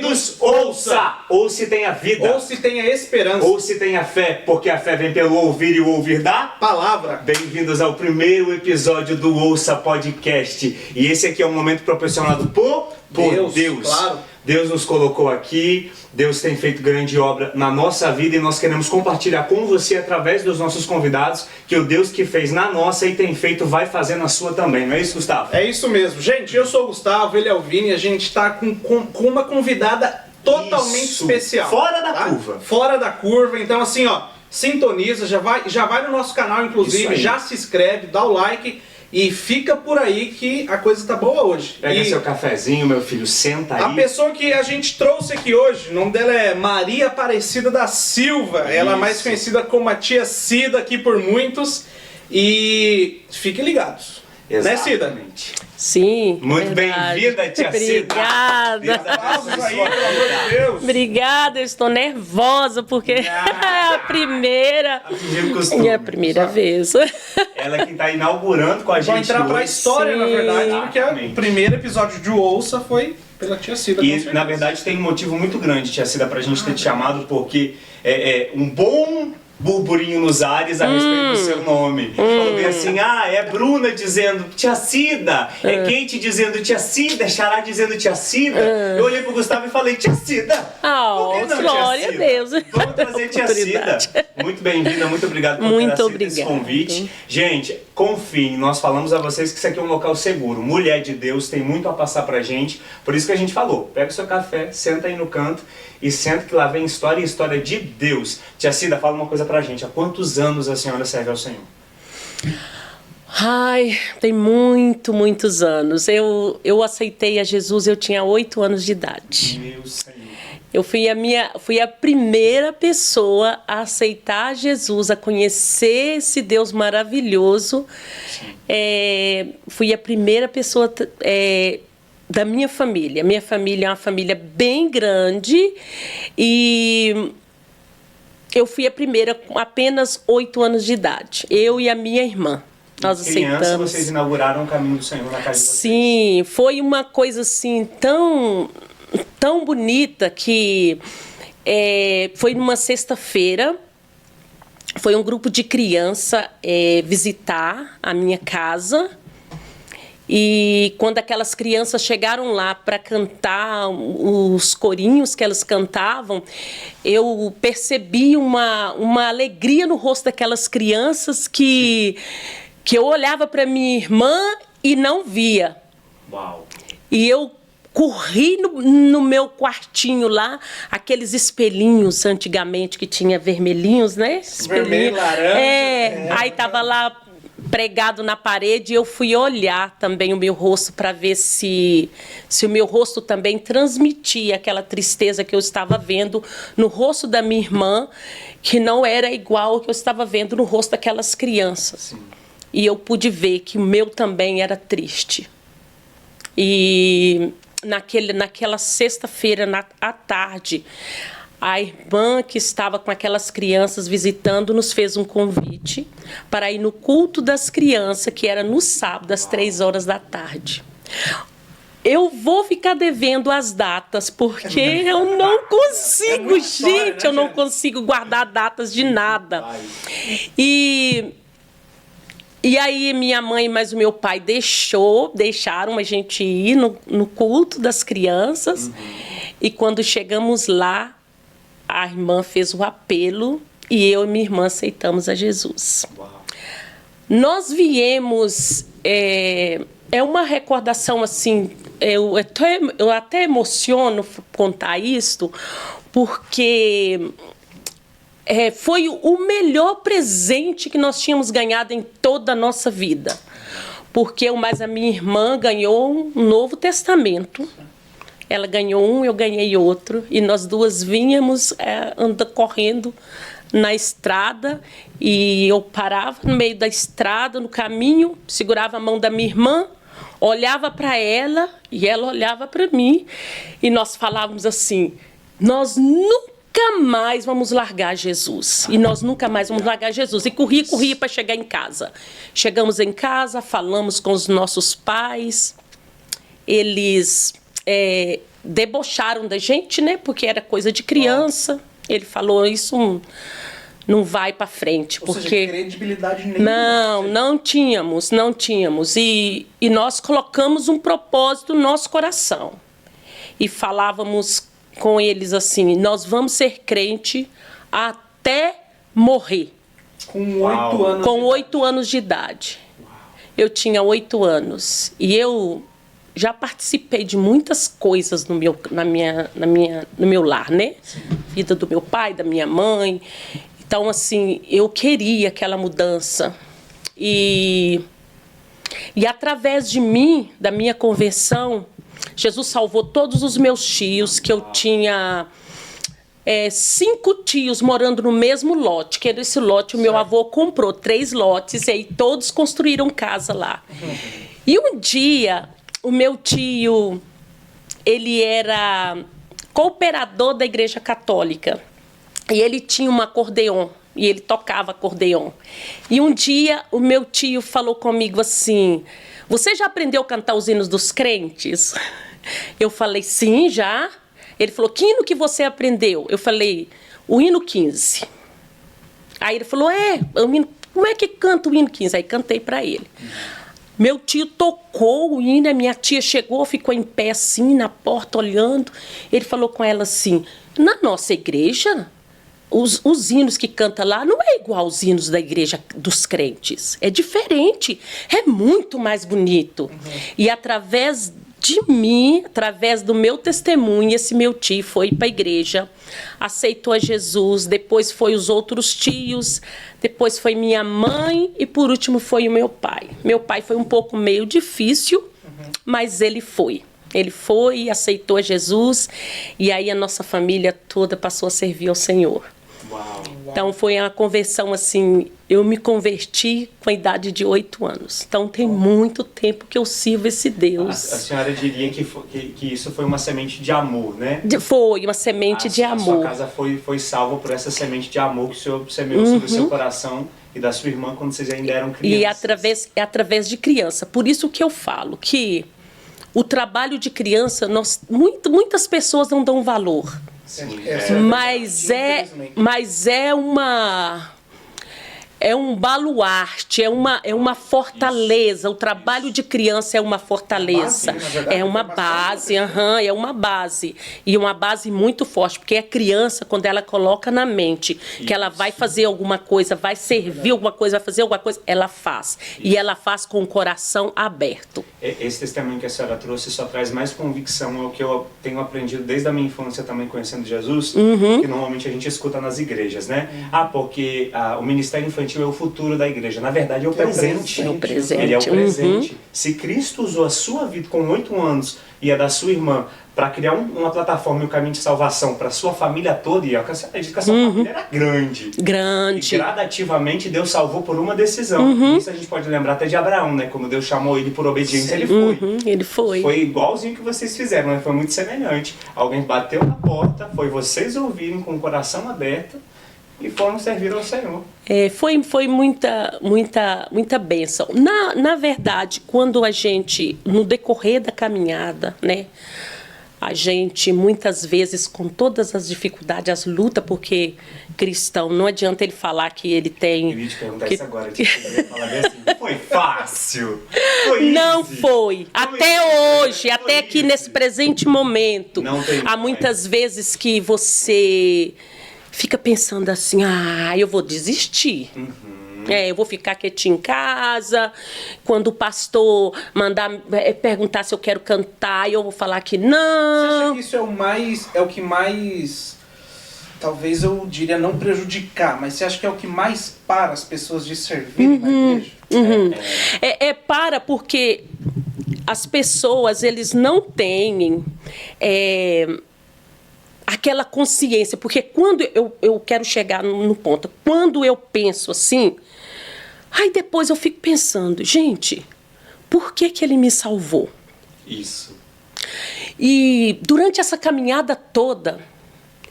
Bem-vindos, ouça! Ou se tenha vida. Ou se tenha esperança. Ou se tenha fé, porque a fé vem pelo ouvir e o ouvir da palavra. Bem-vindos ao primeiro episódio do Ouça Podcast. E esse aqui é um momento proporcionado por Deus. Claro. Deus nos colocou aqui, Deus tem feito grande obra na nossa vida e nós queremos compartilhar com você através dos nossos convidados que o Deus que fez na nossa e tem feito vai fazer na sua também, não é isso, Gustavo? É isso mesmo. Gente, eu sou o Gustavo, ele é o Vini e a gente está com uma convidada totalmente especial. Fora da curva. Fora da curva, então assim, ó, sintoniza, já vai no nosso canal, inclusive, já se inscreve, dá o like. E fica por aí que a coisa tá boa hoje. Pega seu cafezinho, meu filho, senta aí. A pessoa que a gente trouxe aqui hoje, o nome dela é Maria Aparecida da Silva. Isso. Ela é mais conhecida como a Tia Cida aqui por muitos. E fiquem ligados. Exatamente. Né, Cida? Sim. Muito bem-vinda, Tia Cida. Obrigada. Aplausos aí, pelo amor de Deus. Obrigada, eu estou nervosa porque é a primeira. Minha primeira vez. Ela é quem está inaugurando com a gente. Vai entrar para a história, na verdade, porque Exatamente. o primeiro episódio de Ouça foi pela Tia Cida. E na verdade tem um motivo muito grande, Tia Cida, pra gente ter te chamado, porque é um bom burburinho nos ares a respeito do seu nome. Falou bem assim, é Bruna dizendo Tia Cida, é Kate dizendo Tia Cida, é Xará dizendo Tia Cida. Eu olhei pro Gustavo e falei, Tia Cida, por que não, glória Tia Cida? a Deus. Vamos trazer Tia Cida. Muito bem-vinda, muito obrigado por ter aceito esse convite. Gente, confiem, nós falamos a vocês que isso aqui é um local seguro. Mulher de Deus tem muito a passar pra gente, por isso que a gente falou, pega o seu café, senta aí no canto e senta que lá vem história e história de Deus. Tia Cida, fala uma coisa pra gente, há quantos anos a senhora serve ao Senhor? Ai, tem muitos anos. Eu aceitei a Jesus, eu tinha 8 anos de idade. Meu Senhor. Eu fui a primeira pessoa a aceitar Jesus, a conhecer esse Deus maravilhoso. Fui a primeira pessoa da minha família. Minha família é uma família bem grande e eu fui a primeira com apenas 8 anos de idade. Eu e a minha irmã. Nós aceitamos. Vocês inauguraram o caminho do Senhor na casa de vocês. Sim, foi uma coisa assim tão bonita que foi numa sexta-feira. Foi um grupo de criança visitar a minha casa. E quando aquelas crianças chegaram lá para cantar os corinhos que elas cantavam, eu percebi uma alegria no rosto daquelas crianças que eu olhava para minha irmã e não via. Uau. E eu corri no meu quartinho lá, aqueles espelhinhos antigamente que tinha vermelhinhos, né? Vermelho, laranja. Aí tava lá pregado na parede e eu fui olhar também o meu rosto para ver se o meu rosto também transmitia aquela tristeza que eu estava vendo no rosto da minha irmã, que não era igual ao que eu estava vendo no rosto daquelas crianças. Sim. E eu pude ver que o meu também era triste. E naquela sexta-feira à tarde, a irmã que estava com aquelas crianças visitando nos fez um convite para ir no culto das crianças, que era no sábado, às 3 horas da tarde. Eu vou ficar devendo as datas, porque eu não consigo, gente, eu não consigo guardar datas de nada. E aí minha mãe mais o meu pai deixaram a gente ir no culto das crianças. E quando chegamos lá, a irmã fez o apelo e eu e minha irmã aceitamos a Jesus. Uau. Nós viemos, uma recordação assim, eu até emociono contar isto, porque foi o melhor presente que nós tínhamos ganhado em toda a nossa vida. Porque a minha irmã ganhou um Novo Testamento. Ela ganhou um, eu ganhei outro. E nós duas vínhamos correndo na estrada. E eu parava no meio da estrada, no caminho, segurava a mão da minha irmã, olhava para ela e ela olhava para mim. E nós falávamos assim, nós nunca mais vamos largar Jesus. E nós nunca mais vamos largar Jesus. E corria para chegar em casa. Chegamos em casa, falamos com os nossos pais. Eles debocharam da gente, né? Porque era coisa de criança. Ele falou, isso não vai para frente. Ou porque seja, credibilidade nenhuma. Não tínhamos. E nós colocamos um propósito no nosso coração. E falávamos com eles assim, nós vamos ser crente até morrer. Com 8 anos. Com 8 anos de idade. Eu tinha 8 anos. E eu já participei de muitas coisas no meu lar, né? Sim. Vida do meu pai, da minha mãe. Então, assim, eu queria aquela mudança. E através de mim, da minha conversão, Jesus salvou todos os meus tios, que eu tinha 5 tios morando no mesmo lote, que era esse lote, o meu avô comprou 3 lotes, e aí todos construíram casa lá. E um dia, o meu tio, ele era cooperador da Igreja Católica, e ele tinha um acordeon, e ele tocava acordeon. E um dia, o meu tio falou comigo assim, você já aprendeu a cantar os hinos dos crentes? Eu falei, sim, já. Ele falou, que hino que você aprendeu? Eu falei, o hino 15. Aí ele falou, como é que canta o hino 15? Aí cantei para ele. Meu tio tocou o hino, a minha tia chegou, ficou em pé assim, na porta, olhando. Ele falou com ela assim, na nossa igreja, os hinos que canta lá não é igual aos hinos da igreja dos crentes. É diferente, é muito mais bonito. E através de mim, através do meu testemunho, esse meu tio foi para a igreja, aceitou a Jesus, depois foi os outros tios, depois foi minha mãe e por último foi o meu pai. Meu pai foi um pouco meio difícil, mas ele foi. Ele foi e aceitou a Jesus e aí a nossa família toda passou a servir ao Senhor. Uau. Então foi uma conversão assim, eu me converti com a idade de 8 anos. Então tem muito tempo que eu sirvo esse Deus. A senhora diria que isso foi uma semente de amor, né? Foi uma semente de amor. A sua casa foi salva por essa semente de amor que o Senhor semeou sobre o seu coração e da sua irmã quando vocês ainda eram crianças. E através de criança. Por isso que eu falo que o trabalho de criança, muitas pessoas não dão valor. Sim, mas é um baluarte, é uma fortaleza. O trabalho de criança é uma fortaleza. É uma base, é uma base. E uma base muito forte, porque a criança, quando ela coloca na mente que ela vai fazer alguma coisa, vai servir alguma coisa, vai fazer alguma coisa, ela faz. E ela faz com o coração aberto. Esse testemunho que a senhora trouxe só traz mais convicção ao que eu tenho aprendido desde a minha infância também conhecendo Jesus, que normalmente a gente escuta nas igrejas, né? Porque o ministério infantil é o futuro da igreja. Na verdade, é o presente. É o presente. Ele é o presente. Se Cristo usou a sua vida com 8 anos e a da sua irmã para criar uma plataforma e um caminho de salvação para sua família toda, e a sua família era grande. Grande. E gradativamente Deus salvou por uma decisão. Isso a gente pode lembrar até de Abraão, né? Quando Deus chamou ele por obediência, ele foi. Ele foi. Foi igualzinho que vocês fizeram, né? Foi muito semelhante. Alguém bateu na porta, foi vocês ouvirem com o coração aberto e foram servir ao Senhor. Foi muita bênção. Na verdade, quando a gente, no decorrer da caminhada, né? A gente, muitas vezes, com todas as dificuldades, as lutas, porque cristão, não adianta ele falar que ele tem... Eu ia te perguntar isso agora, eu ia falar bem assim, foi fácil, não easy. Foi. Até hoje, até aqui easy. Nesse presente momento, há muitas vezes que você fica pensando assim, eu vou desistir. Eu vou ficar quietinho em casa. Quando o pastor mandar perguntar se eu quero cantar, eu vou falar que não. Você acha que isso é o que mais, talvez eu diria não prejudicar, mas você acha que é o que mais para as pessoas de servirem na igreja? Porque as pessoas, eles não têm aquela consciência, porque quando eu quero chegar no ponto, quando eu penso assim, aí depois eu fico pensando, gente, por que ele me salvou? Isso. E durante essa caminhada toda,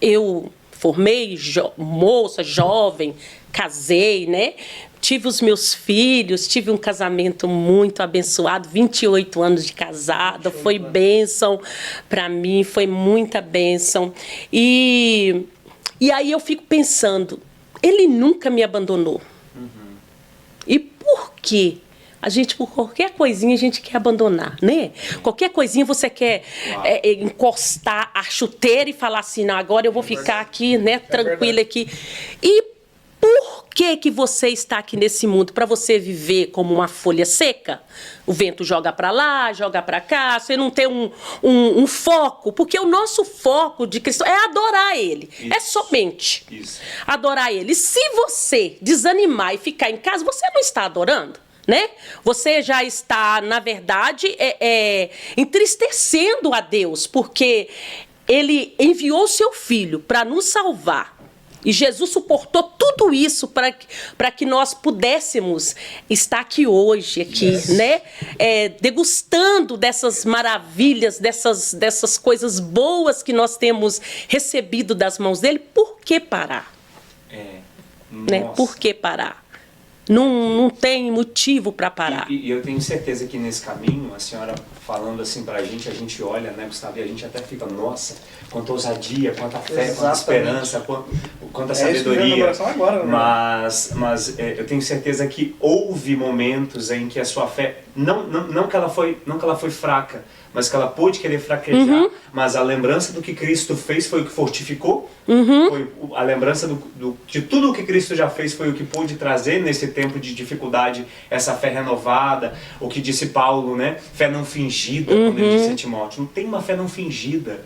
eu formei moça, jovem, casei, né? tive os meus filhos, tive um casamento muito abençoado, 28 anos de casada, foi bênção para mim, foi muita bênção. E aí eu fico pensando, ele nunca me abandonou. E por quê? A gente, por qualquer coisinha, a gente quer abandonar, né? Qualquer coisinha você quer encostar a chuteira e falar assim, não, agora eu vou ficar aqui, né, tranquila aqui. E por que você está aqui nesse mundo? Para você viver como uma folha seca? O vento joga para lá, joga para cá, você não tem um foco, porque o nosso foco de cristão é adorar Ele, é somente adorar Ele. Se você desanimar e ficar em casa, você não está adorando, né? Você já está, na verdade, entristecendo a Deus, porque Ele enviou o seu Filho para nos salvar. E Jesus suportou tudo isso para que nós pudéssemos estar aqui hoje, né? Degustando dessas maravilhas, dessas coisas boas que nós temos recebido das mãos dele. Por que parar? Né? Por que parar? Não tem motivo para parar. E eu tenho certeza que nesse caminho, a senhora falando assim pra gente, a gente olha, né, Gustavo, e a gente até fica, nossa, quanta ousadia, quanta fé, quanta esperança, quanta sabedoria. Agora, né? Mas eu tenho certeza que houve momentos em que a sua fé, não que ela foi fraca, mas que ela pôde querer fraquejar, mas a lembrança do que Cristo fez foi o que fortificou, foi a lembrança de tudo o que Cristo já fez foi o que pôde trazer nesse tempo de dificuldade essa fé renovada, o que disse Paulo, né? Fé não fingida, quando ele disse a Timóteo, não tem uma fé não fingida.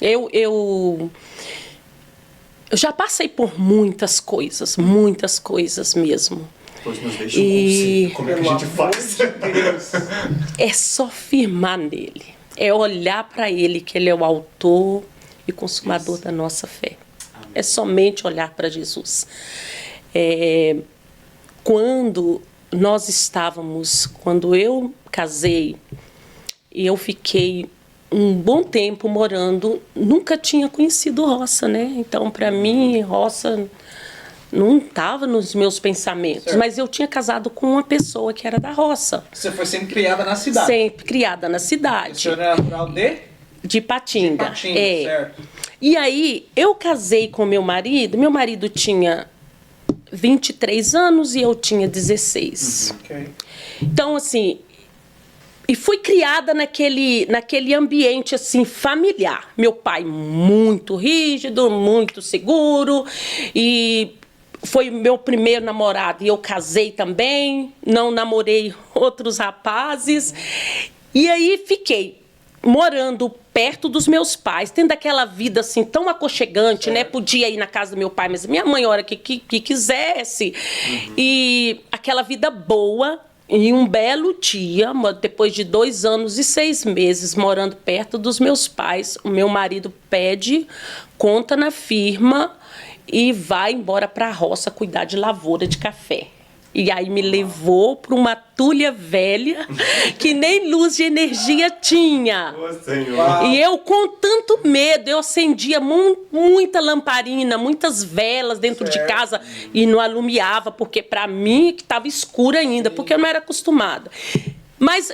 Eu já passei por muitas coisas mesmo. Pois nos deixa um conselho, como é que a gente faz? É só firmar nele, é olhar para ele, que ele é o autor e consumador da nossa fé. Amém. É somente olhar para Jesus. Quando eu casei, eu fiquei um bom tempo morando, nunca tinha conhecido roça, né? Então, para mim, roça não estava nos meus pensamentos, certo. Mas eu tinha casado com uma pessoa que era da roça. Você foi sempre criada na cidade? Sempre criada na cidade. O senhor é natural de Patinga. De Patinga, certo. E aí, eu casei com meu marido tinha 23 anos e eu tinha 16. Okay. Então, assim, e fui criada naquele ambiente, assim, familiar. Meu pai muito rígido, muito seguro, e foi meu primeiro namorado, e eu casei também, não namorei outros rapazes. E aí fiquei morando perto dos meus pais, tendo aquela vida assim tão aconchegante, certo. Né? Podia ir na casa do meu pai, mas minha mãe, a hora que quisesse. E aquela vida boa. E um belo dia, depois de 2 anos e 6 meses morando perto dos meus pais, o meu marido pede conta na firma e vai embora para a roça cuidar de lavoura de café. E aí me levou para uma tulha velha que nem luz de energia tinha. E eu, com tanto medo, eu acendia muita lamparina, muitas velas dentro de casa e não alumiava, porque para mim estava escuro ainda, porque eu não era acostumada. Mas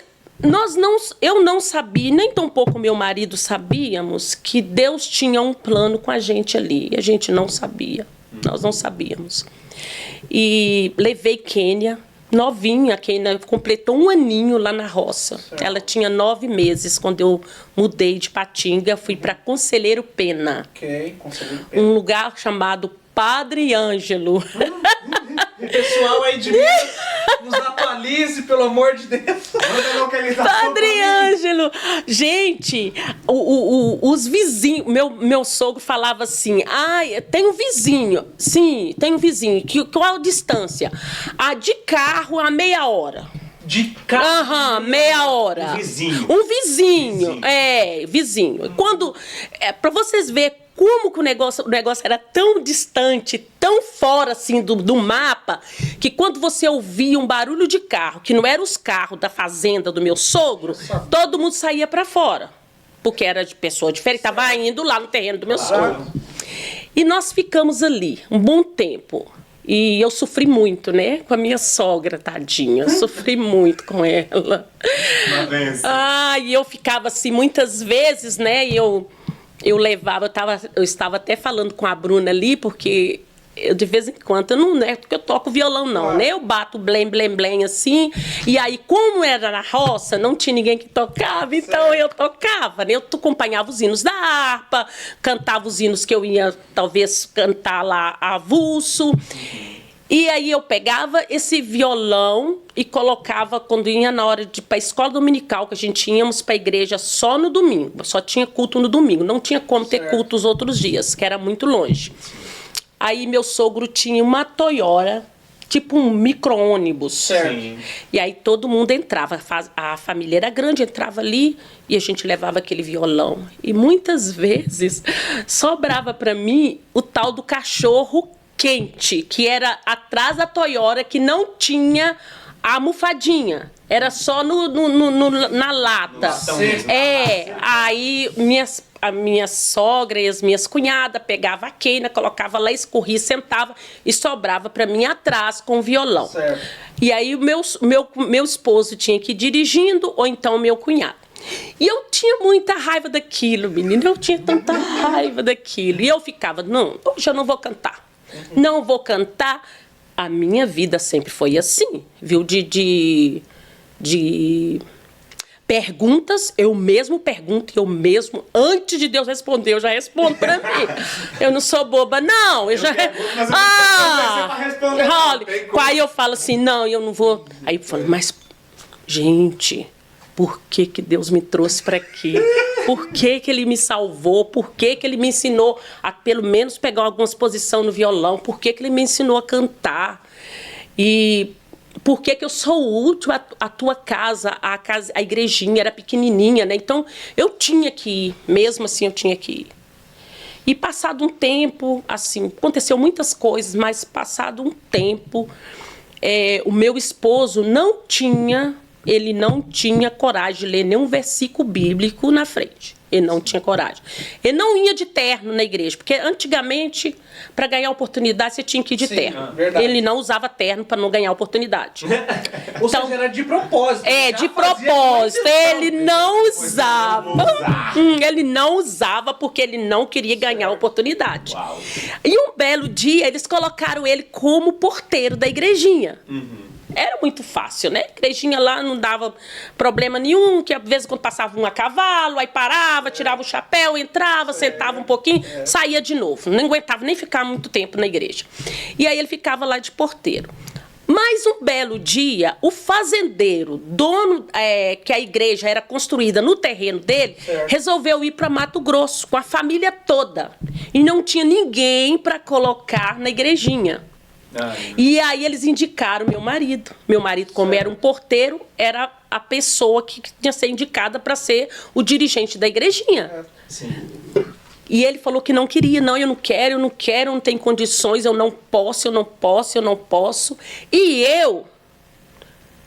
eu não sabia, nem tampouco meu marido sabíamos que Deus tinha um plano com a gente ali. E a gente não sabia, nós não sabíamos. E levei Kênia, novinha, a Kênia completou 1 aninho lá na roça. Certo. Ela tinha 9 meses quando eu mudei de Patinga, fui para Conselheiro Pena. Ok, Conselheiro Pena. Um lugar chamado Padre Ângelo. O pessoal aí de Minas nos atualize, pelo amor de Deus. Padre Ângelo. Gente, os vizinhos, meu sogro falava assim, tem um vizinho. Sim, tem um vizinho. Qual a distância? De carro a meia hora. De carro? Meia hora. Um vizinho. Vizinho. Quando, para vocês verem como que o negócio era tão distante, tão fora assim do mapa, que quando você ouvia um barulho de carro, que não era os carros da fazenda do meu sogro, todo mundo saía para fora. Porque era de pessoa diferente, estava indo lá no terreno do meu sogro. E nós ficamos ali um bom tempo. E eu sofri muito, né? Com a minha sogra, tadinha. Eu sofri muito com ela. Uma vez. E eu ficava assim, muitas vezes, né? E eu levava, eu estava até falando com a Bruna ali, porque eu de vez em quando, eu não é porque eu toco violão não, né? Eu bato blém, blém, blém assim, e aí como era na roça, não tinha ninguém que tocava, então eu tocava, né? Eu acompanhava os hinos da harpa, cantava os hinos que eu ia talvez cantar lá avulso, e aí eu pegava esse violão e colocava quando ia na hora de ir para a escola dominical, que a gente íamos para a igreja só no domingo, só tinha culto no domingo, não tinha como ter culto os outros dias, que era muito longe. Aí meu sogro tinha uma Toyota, tipo um micro-ônibus. E aí todo mundo entrava, a família era grande, entrava ali e a gente levava aquele violão. E muitas vezes sobrava para mim o tal do cachorro quente, que era atrás da Toyota, que não tinha a almofadinha. Era só na lata. Aí a minha sogra e as minhas cunhadas pegavam a queina, colocava lá, escorria, sentava e sobrava para mim atrás com o violão. Certo. E aí o meu esposo tinha que ir dirigindo, ou então o meu cunhado. E eu tinha muita raiva daquilo, menina. Eu tinha tanta raiva daquilo. E eu ficava, não, hoje eu não vou cantar. Não vou cantar. A minha vida sempre foi assim, viu? De perguntas, eu mesmo pergunto e eu mesmo, antes de Deus responder, eu já respondo pra mim. Eu não sou boba, não. Aí eu falo assim, não, eu não vou. Aí eu falo, mas, gente, por que Deus me trouxe para aqui? Por que Ele me salvou? Por que Ele me ensinou a, pelo menos, pegar algumas posições no violão? Por que Ele me ensinou a cantar? E por que eu sou útil à tua casa? A igrejinha era pequenininha, né? Então, eu tinha que ir. Mesmo assim, eu tinha que ir. E passado um tempo, assim, aconteceu muitas coisas, mas passado um tempo, o meu esposo não tinha coragem de ler nenhum versículo bíblico na frente. Ele não tinha coragem. Ele não ia de terno na igreja, porque antigamente, para ganhar oportunidade, você tinha que ir de terno. Verdade. Ele não usava terno para não ganhar oportunidade. Ou seja, era de propósito. De propósito. Ele não usava. Ele não usava porque ele não queria ganhar oportunidade. Uau. E um belo dia, eles colocaram ele como porteiro da igrejinha. Era muito fácil, né? A igrejinha lá não dava problema nenhum, que às vezes quando passava um a cavalo, aí parava, tirava o chapéu, entrava, sentava um pouquinho, saía de novo. Não aguentava nem ficar muito tempo na igreja. E aí ele ficava lá de porteiro. Mas um belo dia, o fazendeiro, dono, que a igreja era construída no terreno dele, resolveu ir para Mato Grosso com a família toda. E não tinha ninguém para colocar na igrejinha. E aí eles indicaram meu marido. Meu marido, como era um porteiro, era a pessoa que tinha sido indicada para ser o dirigente da igrejinha. Sim. E ele falou que não queria, não, eu não quero, eu não tenho condições, eu não posso. E eu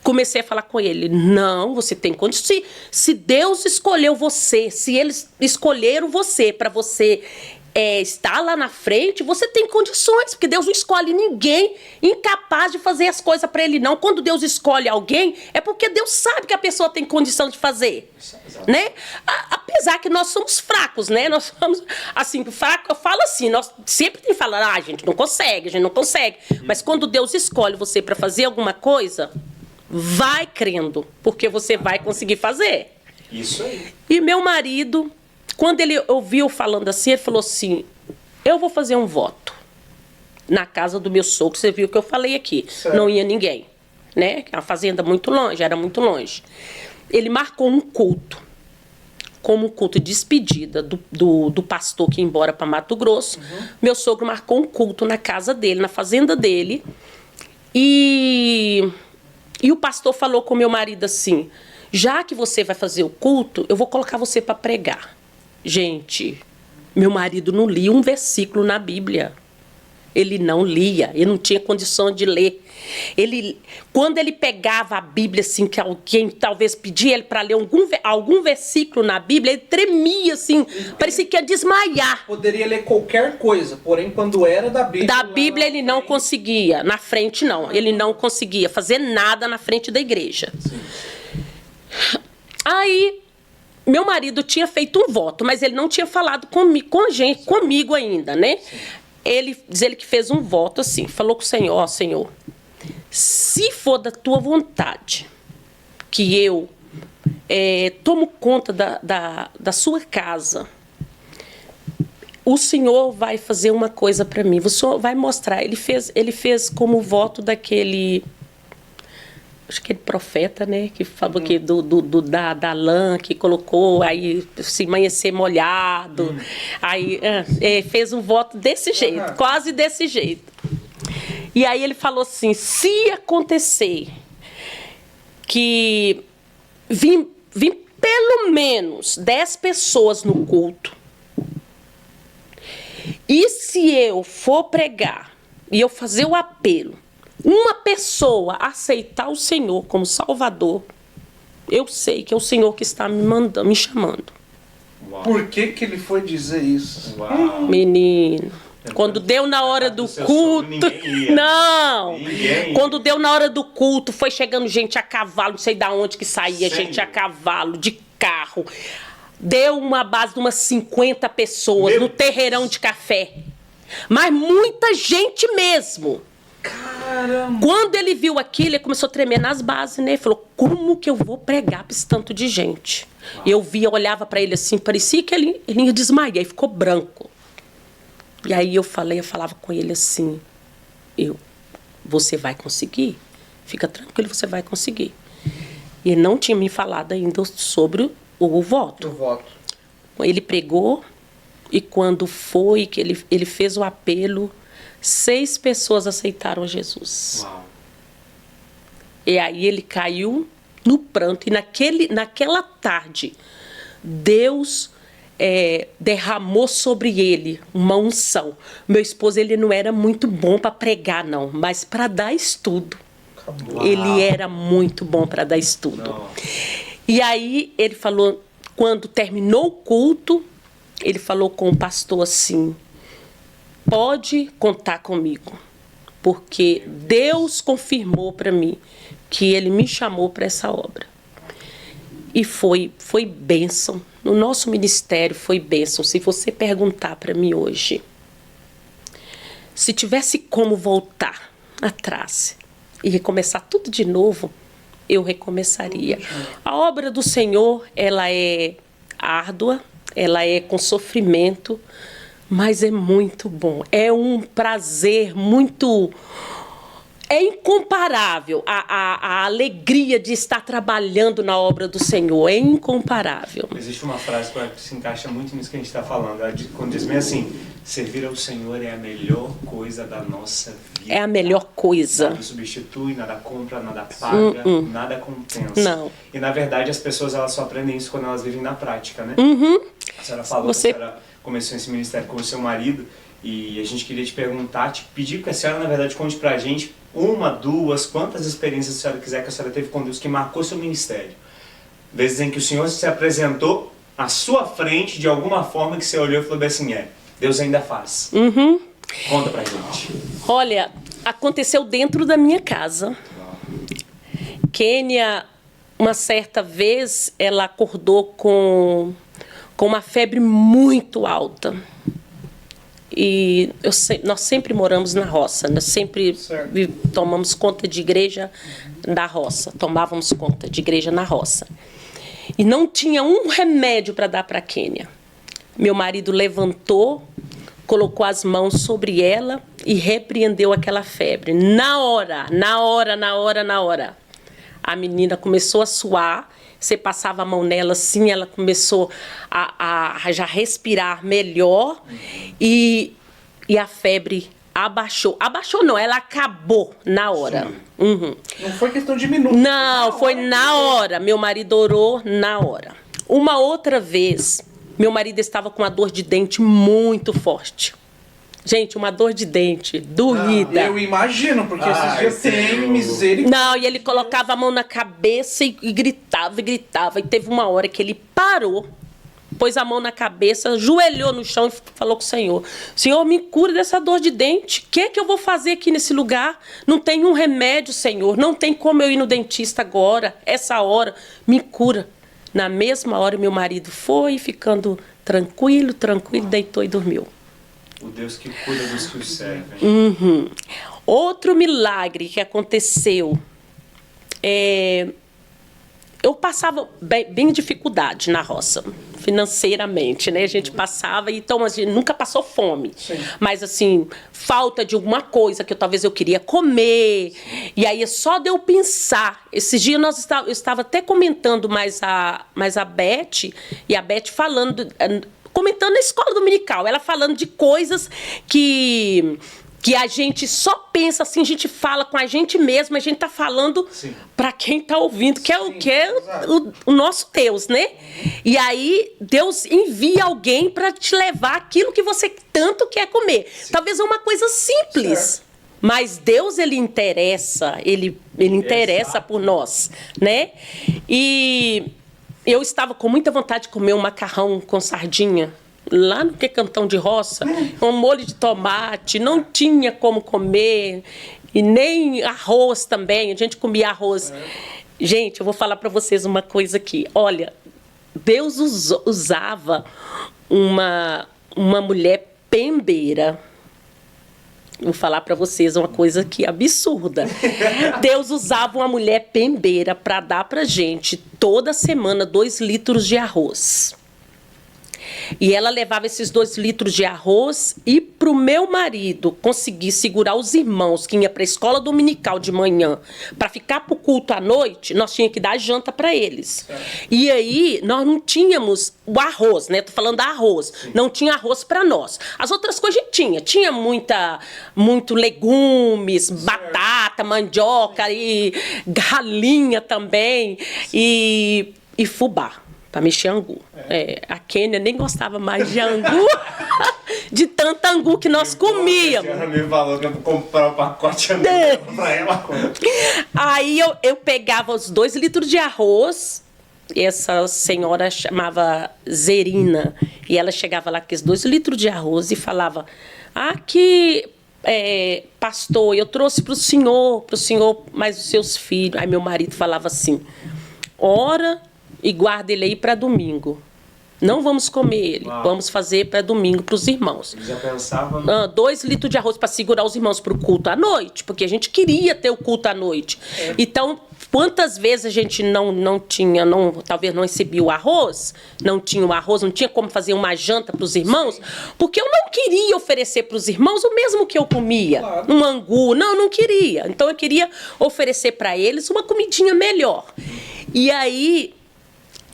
comecei a falar com ele, não, você tem condições. Se Deus escolheu você, se eles escolheram você para você estar lá na frente, você tem condições, porque Deus não escolhe ninguém incapaz de fazer as coisas para ele, não. Quando Deus escolhe alguém, é porque Deus sabe que a pessoa tem condição de fazer, né? Apesar que nós somos fracos, né? Nós somos, assim, fraco, eu falo assim, nós sempre tem que falar, a gente não consegue. Mas quando Deus escolhe você para fazer alguma coisa, vai crendo, porque você vai conseguir fazer. Isso aí. E meu marido, quando ele ouviu falando assim, ele falou assim, eu vou fazer um voto na casa do meu sogro. Você viu o que eu falei aqui. Certo. Não ia ninguém, né? A fazenda muito longe, era muito longe. Ele marcou um culto, como um culto de despedida do pastor que ia embora para Mato Grosso. Meu sogro marcou um culto na casa dele, na fazenda dele. E o pastor falou com meu marido assim, já que você vai fazer o culto, eu vou colocar você para pregar. Gente, meu marido não lia um versículo na Bíblia. Ele não lia, ele não tinha condição de ler. Quando ele pegava a Bíblia, assim, que alguém talvez pedia ele para ler algum versículo na Bíblia, ele tremia, assim, parecia que ia desmaiar. Poderia ler qualquer coisa, porém, quando era da Bíblia... Da Bíblia ele não conseguia, na frente não. Ele não conseguia fazer nada na frente da igreja. Sim. Aí, meu marido tinha feito um voto, mas ele não tinha falado comigo ainda, né? Diz ele que fez um voto assim, falou com o Senhor, ó, Senhor, se for da tua vontade que eu tomo conta da sua casa, o Senhor vai fazer uma coisa para mim, o Senhor vai mostrar. Ele fez como voto daquele... Acho que ele profeta, né? Que falou que da lã, que colocou, aí se amanhecer molhado. Aí fez um voto desse jeito, quase desse jeito. E aí ele falou assim, se acontecer que vim pelo menos 10 pessoas no culto, e se eu for pregar e eu fazer o apelo, uma pessoa aceitar o Senhor como Salvador, eu sei que é o Senhor que está me chamando. Uau. Por que ele foi dizer isso? Uau. Menino, quando deu na hora do culto... Não! Quando deu na hora do culto, foi chegando gente a cavalo, não sei de onde que saía, gente a cavalo, de carro. Deu uma base de umas 50 pessoas no terreirão de café. Mas muita gente mesmo. Caramba. Quando ele viu aquilo, ele começou a tremer nas bases, né? Ele falou, como que eu vou pregar para esse tanto de gente? Eu olhava para ele assim, parecia que ele ia desmaiar, e ficou branco. E aí eu falava com ele assim, você vai conseguir? Fica tranquilo, você vai conseguir. E ele não tinha me falado ainda sobre o voto. Ele pregou, e quando foi que ele fez o apelo, 6 pessoas aceitaram Jesus. Uau. E aí ele caiu no pranto. E naquela tarde, Deus derramou sobre ele uma unção. Meu esposo, ele não era muito bom para pregar, não, mas para dar estudo. Uau. Ele era muito bom para dar estudo. Não. E aí ele falou, quando terminou o culto, ele falou com o pastor assim, pode contar comigo, porque Deus confirmou para mim que ele me chamou para essa obra. E foi bênção. No nosso ministério foi bênção. Se você perguntar para mim hoje, se tivesse como voltar atrás e recomeçar tudo de novo, eu recomeçaria. A obra do Senhor, ela é árdua, ela é com sofrimento, mas é muito bom. É um prazer muito... É incomparável a alegria de estar trabalhando na obra do Senhor. É incomparável. Existe uma frase que se encaixa muito nisso que a gente está falando. Quando diz bem assim, servir ao Senhor é a melhor coisa da nossa vida. É a melhor coisa. Nada substitui, nada compra, nada paga, nada compensa. Não. E na verdade as pessoas elas só aprendem isso quando elas vivem na prática, né? A senhora falou que a senhora começou esse ministério com o seu marido. E a gente queria te perguntar, te pedir que a senhora, na verdade, conte pra gente 1, 2, quantas experiências a senhora quiser que a senhora teve com Deus que marcou seu ministério. Vezes em que o Senhor se apresentou à sua frente de alguma forma que você olhou e falou assim, Deus ainda faz. Conta pra gente. Olha, aconteceu dentro da minha casa. Kênia, uma certa vez, ela acordou com uma febre muito alta. E nós sempre moramos na roça, nós sempre tomamos conta de igreja da roça, tomávamos conta de igreja na roça. E não tinha um remédio para dar para a Kênia. Meu marido levantou, colocou as mãos sobre ela e repreendeu aquela febre. Na hora. A menina começou a suar. Você passava a mão nela assim, ela começou a já respirar melhor e a febre abaixou. Abaixou não, ela acabou na hora. Não foi questão de minutos. Não, foi na hora. Meu marido orou na hora. Uma outra vez, meu marido estava com uma dor de dente muito forte. Gente, uma dor de dente, doída. Eu imagino, porque esses dias tem misericórdia. Não, e ele colocava a mão na cabeça e gritava, e gritava. E teve uma hora que ele parou, pôs a mão na cabeça, ajoelhou no chão e falou com o Senhor: Senhor, me cura dessa dor de dente. O que é que eu vou fazer aqui nesse lugar? Não tem um remédio, Senhor. Não tem como eu ir no dentista agora, essa hora. Me cura. Na mesma hora, meu marido foi ficando tranquilo, deitou e dormiu. O Deus que cuida dos que o servem. Uhum. Outro milagre que aconteceu, eu passava bem dificuldade na roça, financeiramente, né? A gente passava, então a gente nunca passou fome. Sim. Mas assim, falta de alguma coisa que talvez eu queria comer. E aí só de eu pensar. Esses dias eu estava até comentando mais a Beth, e a Beth falando, comentando na escola dominical, ela falando de coisas que a gente só pensa assim, a gente fala com a gente mesmo, a gente tá falando para quem tá ouvindo, que é o nosso Deus, né? E aí Deus envia alguém para te levar aquilo que você tanto quer comer. Talvez é uma coisa simples, mas Deus, ele interessa por nós, né? E eu estava com muita vontade de comer um macarrão com sardinha, lá no Cantão de Roça, um molho de tomate, não tinha como comer, e nem arroz também, a gente comia arroz. Gente, eu vou falar para vocês uma coisa aqui. Olha, Deus usava uma mulher pembeira. Vou falar para vocês uma coisa aqui absurda. Deus usava uma mulher pembeira para dar para gente, toda semana, 2 litros de arroz. E ela levava esses 2 litros de arroz e pro meu marido conseguir segurar os irmãos que iam para a escola dominical de manhã para ficar pro culto à noite, nós tínhamos que dar janta para eles. E aí nós não tínhamos o arroz, né? Tô falando arroz. Não tinha arroz para nós. As outras coisas a gente tinha muito legumes, batata, mandioca e galinha também e fubá. Para mexer angu. A Kênia nem gostava mais de angu, de tanto angu que nós comíamos. Ela me falou que eu vou comprar um pacote de angu para ela. Aí eu pegava os 2 litros de arroz, essa senhora chamava Zerina, e ela chegava lá com esses 2 litros de arroz e falava: aqui, pastor, eu trouxe para o senhor mais os seus filhos. Aí meu marido falava assim: ora e guarda ele aí para domingo. Não vamos comer ele, vamos fazer para domingo para os irmãos. Ele já pensava... 2 litros de arroz para segurar os irmãos para o culto à noite, porque a gente queria ter o culto à noite. Então, quantas vezes a gente talvez não recebia o arroz, não tinha como fazer uma janta para os irmãos, porque eu não queria oferecer para os irmãos o mesmo que eu comia, um angu, não queria. Então, eu queria oferecer para eles uma comidinha melhor. E aí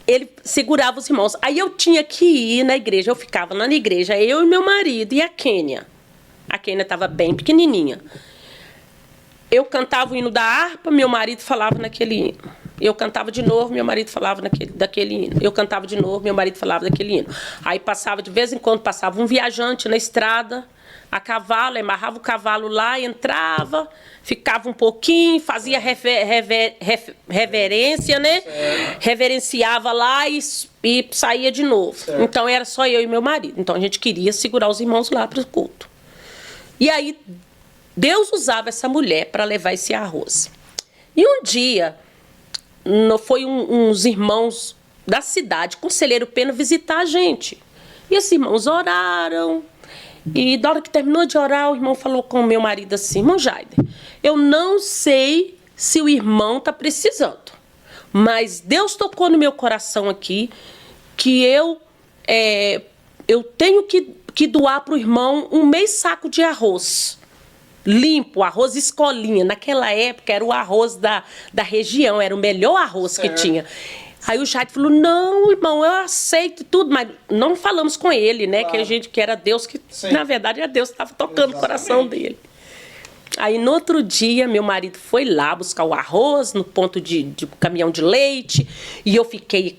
ele segurava os irmãos. Aí eu tinha que ir na igreja, eu ficava lá na igreja, eu e meu marido e a Kênia. A Kênia estava bem pequenininha. Eu cantava o hino da harpa, meu marido falava naquele hino. Eu cantava de novo, meu marido falava daquele hino. Eu cantava de novo, meu marido falava daquele hino. Aí de vez em quando passava um viajante na estrada, a cavalo, amarrava o cavalo lá, entrava, ficava um pouquinho, fazia reverência, né? Reverenciava lá e saía de novo. Então era só eu e meu marido. Então a gente queria segurar os irmãos lá para o culto. E aí Deus usava essa mulher para levar esse arroz. E um dia foi uns irmãos da cidade, Conselheiro Pena, visitar a gente. E esses irmãos oraram. E da hora que terminou de orar, o irmão falou com o meu marido assim: irmão Jaider, eu não sei se o irmão está precisando, mas Deus tocou no meu coração aqui que eu tenho que doar para o irmão um meio saco de arroz limpo, arroz escolinha. Naquela época era o arroz da região, era o melhor arroz que tinha. Aí o Jaider falou: não, irmão, eu aceito tudo, mas não falamos com ele, né? Que a gente que era Deus, que na verdade era Deus que estava tocando o coração dele. Aí no outro dia, meu marido foi lá buscar o arroz no ponto de caminhão de leite. E eu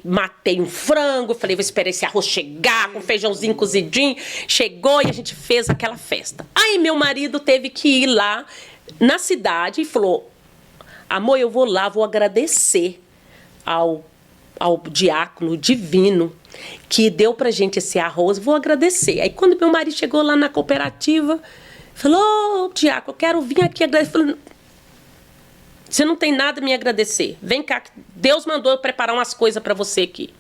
matei um frango. Falei, vou esperar esse arroz chegar com feijãozinho cozidinho. Chegou e a gente fez aquela festa. Aí meu marido teve que ir lá na cidade e falou, amor, eu vou lá, vou agradecer ao diácono divino que deu pra gente esse arroz, vou agradecer. Aí quando meu marido chegou lá na cooperativa, falou, diácono, eu quero vir aqui agradecer. Falei, você não tem nada a me agradecer. Vem cá, Deus mandou eu preparar umas coisas pra você aqui.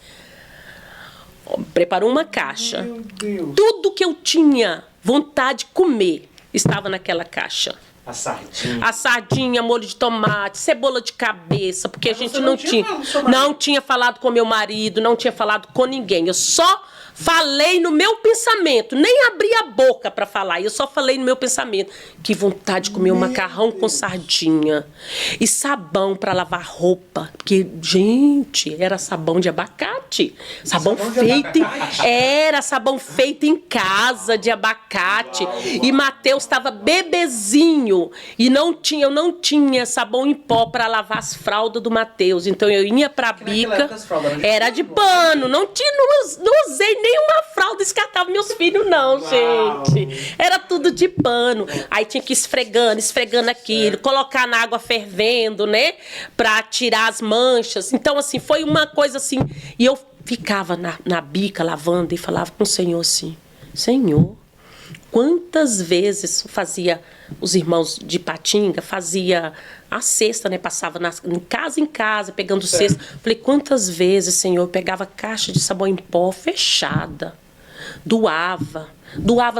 Preparou uma caixa. Meu Deus. Tudo que eu tinha vontade de comer estava naquela caixa. A sardinha, molho de tomate, cebola de cabeça, porque a gente não tinha falado com meu marido, não tinha falado com ninguém. Eu só falei no meu pensamento, nem abri a boca para falar, eu só falei no meu pensamento. Que vontade de comer um macarrão com sardinha e sabão para lavar roupa, porque, gente, era sabão de abacate. Sabão feito em casa de abacate. Uau. E Mateus estava bebezinho e eu não tinha sabão em pó para lavar as fraldas do Mateus. Então eu ia para a bica, era de pano, não usei nenhuma fralda, descartava meus filhos, não, gente. Era tudo de pano. Aí tinha que ir esfregando aquilo, colocar na água fervendo, né? Pra tirar as manchas. Então, assim, foi uma coisa assim. E eu ficava na bica lavando e falava com o Senhor assim: Senhor, quantas vezes fazia, os irmãos de Patinga, fazia a cesta, né? Passava em casa, pegando cesta. Falei, quantas vezes, Senhor, eu pegava caixa de sabão em pó fechada, doava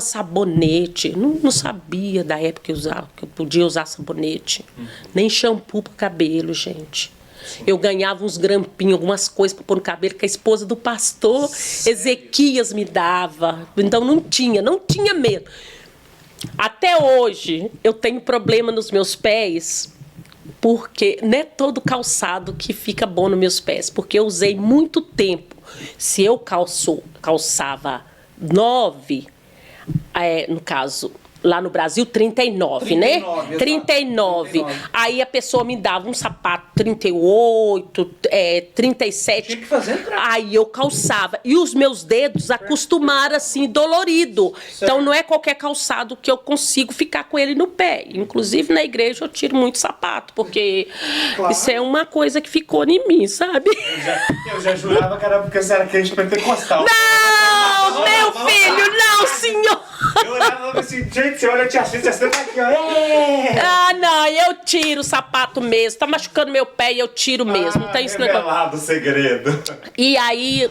sabonete. Não sabia da época que eu podia usar sabonete. Nem shampoo para cabelo, gente. Eu ganhava uns grampinhos, algumas coisas para pôr no cabelo que a esposa do pastor Ezequias me dava. Então não tinha mesmo. Até hoje eu tenho problema nos meus pés, porque não é todo calçado que fica bom nos meus pés, porque eu usei muito tempo. Se eu calçava 9, no caso, lá no Brasil, 39, né? 39. Aí a pessoa me dava um sapato 38, 37. Tinha que fazer entrar. Aí eu calçava. E os meus dedos acostumaram, assim, dolorido. Certo. Então não é qualquer calçado que eu consigo ficar com ele no pé. Inclusive na igreja eu tiro muito sapato, porque isso é uma coisa que ficou em mim, sabe? Eu já jurava que era porque você era crente pentecostal. Não, meu filho, não, senhor. Eu olhava assim, gente, você olha a tia Cíntia, você tá aqui, ó. Ah, não, eu tiro o sapato mesmo. Tá machucando meu pé e eu tiro mesmo. Não tem isso revelado o segredo. E aí,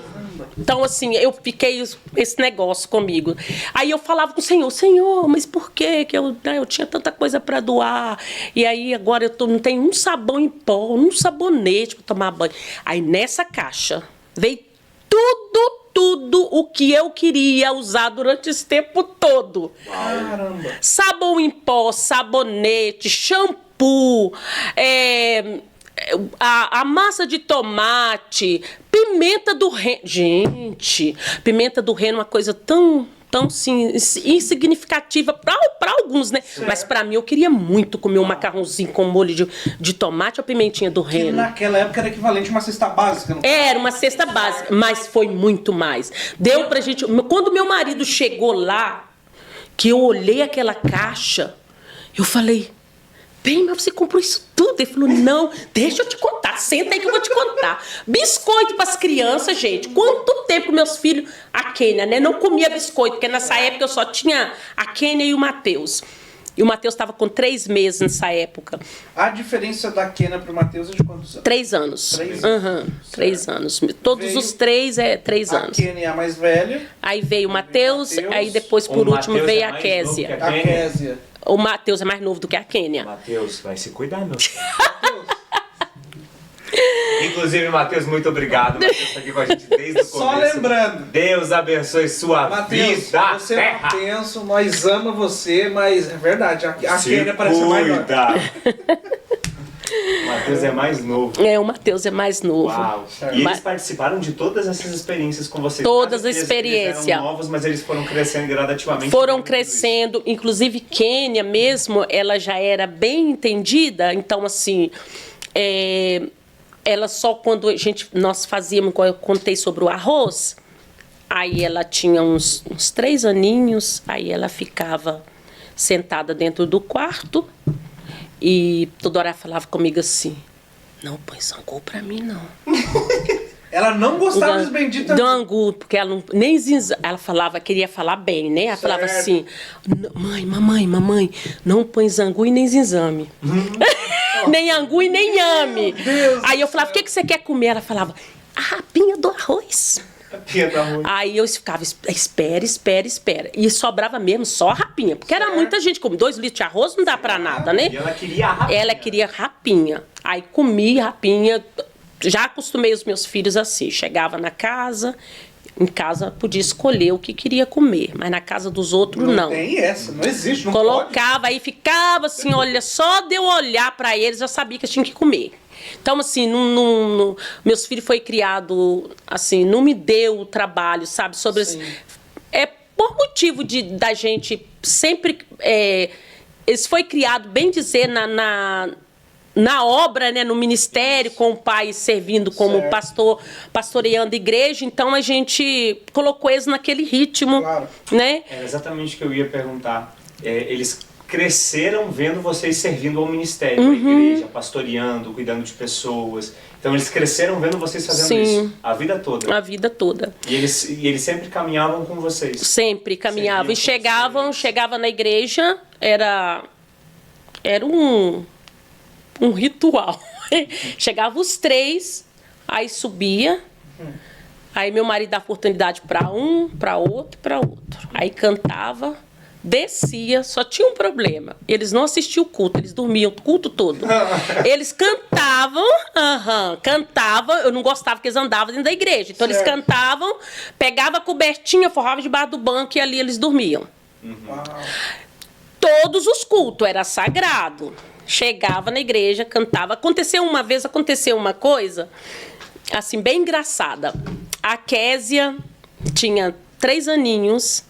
então assim, eu fiquei esse negócio comigo. Aí eu falava com o Senhor, mas por quê? Que eu tinha tanta coisa pra doar. E aí agora não tenho um sabão em pó, um sabonete pra tomar banho. Aí nessa caixa veio tudo o que eu queria usar durante esse tempo todo. Caramba. Sabão em pó, sabonete, shampoo, a massa de tomate, pimenta do reino. Gente, pimenta do reino é uma coisa tão assim, insignificativa para alguns, né? Certo. Mas para mim, eu queria muito comer um macarrãozinho com molho de tomate ou pimentinha do reino. Que naquela época era equivalente a uma cesta básica. Era uma cesta básica, mas foi muito mais. Deu pra gente... Quando meu marido chegou lá, que eu olhei aquela caixa, eu falei... Bem, mas você comprou isso tudo? Ele falou, não, deixa eu te contar, senta aí que eu vou te contar. Biscoito para as crianças, gente. Quanto tempo meus filhos, a Kênia, né, não comia biscoito, porque nessa época eu só tinha a Kênia e o Mateus. E o Mateus estava com 3 meses nessa época. A diferença da Kênia para o Mateus é de quantos anos? 3 anos. 3 anos. Uhum, 3 anos. Todos os 3 é 3 anos. A Kênia é a mais velha. Aí veio o Mateus, aí depois, por último, veio a Késia. A Késia. O Mateus é mais novo do que a Kênia. Mateus, vai se cuidar, meu. Inclusive, Mateus, muito obrigado. Mateus tá aqui com a gente desde o começo. Só lembrando. Deus abençoe sua Mateus, vida. Você é uma bênção, nós amamos você, mas é verdade, a Kênia parece mais nova. O Matheus é mais novo. O Matheus é mais novo. Uau. E eles participaram de todas essas experiências com vocês? Todas as experiências. Eles eram novos, mas eles foram crescendo gradativamente. Foram crescendo. Inclusive, Kênia mesmo, ela já era bem entendida. Então, assim, ela só quando nós fazíamos, quando eu contei sobre o arroz, aí ela tinha uns 3 aninhos, aí ela ficava sentada dentro do quarto e toda hora ela falava comigo assim, não põe angu pra mim, não. Ela não gostava dos benditos do angu, porque ela não, nem ela falava, queria falar bem, né? Ela falava assim, mamãe, não põe angu e nem zinzame. Nem angu e nem nhame. Aí eu falava, o que você quer comer? Ela falava, a rapinha do arroz. Aí eu ficava, espera. E sobrava mesmo só a rapinha. Porque era muita gente, como 2 litros de arroz não dá pra nada, né? E ela queria a rapinha. Ela queria rapinha. Aí comia rapinha. Já acostumei os meus filhos assim. Chegava na casa, em casa podia escolher o que queria comer. Mas na casa dos outros, não. Não tem essa, não existe, não colocava, pode. Aí ficava assim, olha, só de eu olhar pra eles, eu sabia que eu tinha que comer. Então, assim, meus filhos foi criado, assim, não me deu o trabalho, sabe? Por motivo da gente sempre... eles foi criado, bem dizer, na obra, né, no ministério, com o pai servindo como pastor, pastoreando a igreja. Então, a gente colocou eles naquele ritmo, né? É exatamente o que eu ia perguntar. Eles cresceram vendo vocês servindo ao ministério, à igreja, pastoreando, cuidando de pessoas. Então, eles cresceram vendo vocês fazendo isso a vida toda. A vida toda. E eles sempre caminhavam com vocês? Sempre caminhavam. E chegava na igreja, era um ritual. Chegava os 3, aí subia, aí meu marido dava oportunidade para um, para outro. Aí cantava, descia, só tinha um problema. Eles não assistiam o culto, eles dormiam o culto todo. Eles cantavam, eu não gostava que eles andavam dentro da igreja. Então eles cantavam, pegavam a cobertinha, forravam debaixo do banco e ali eles dormiam. Todos os cultos, era sagrado. Chegava na igreja, cantava. Aconteceu uma coisa, assim, bem engraçada. A Késia tinha 3 aninhos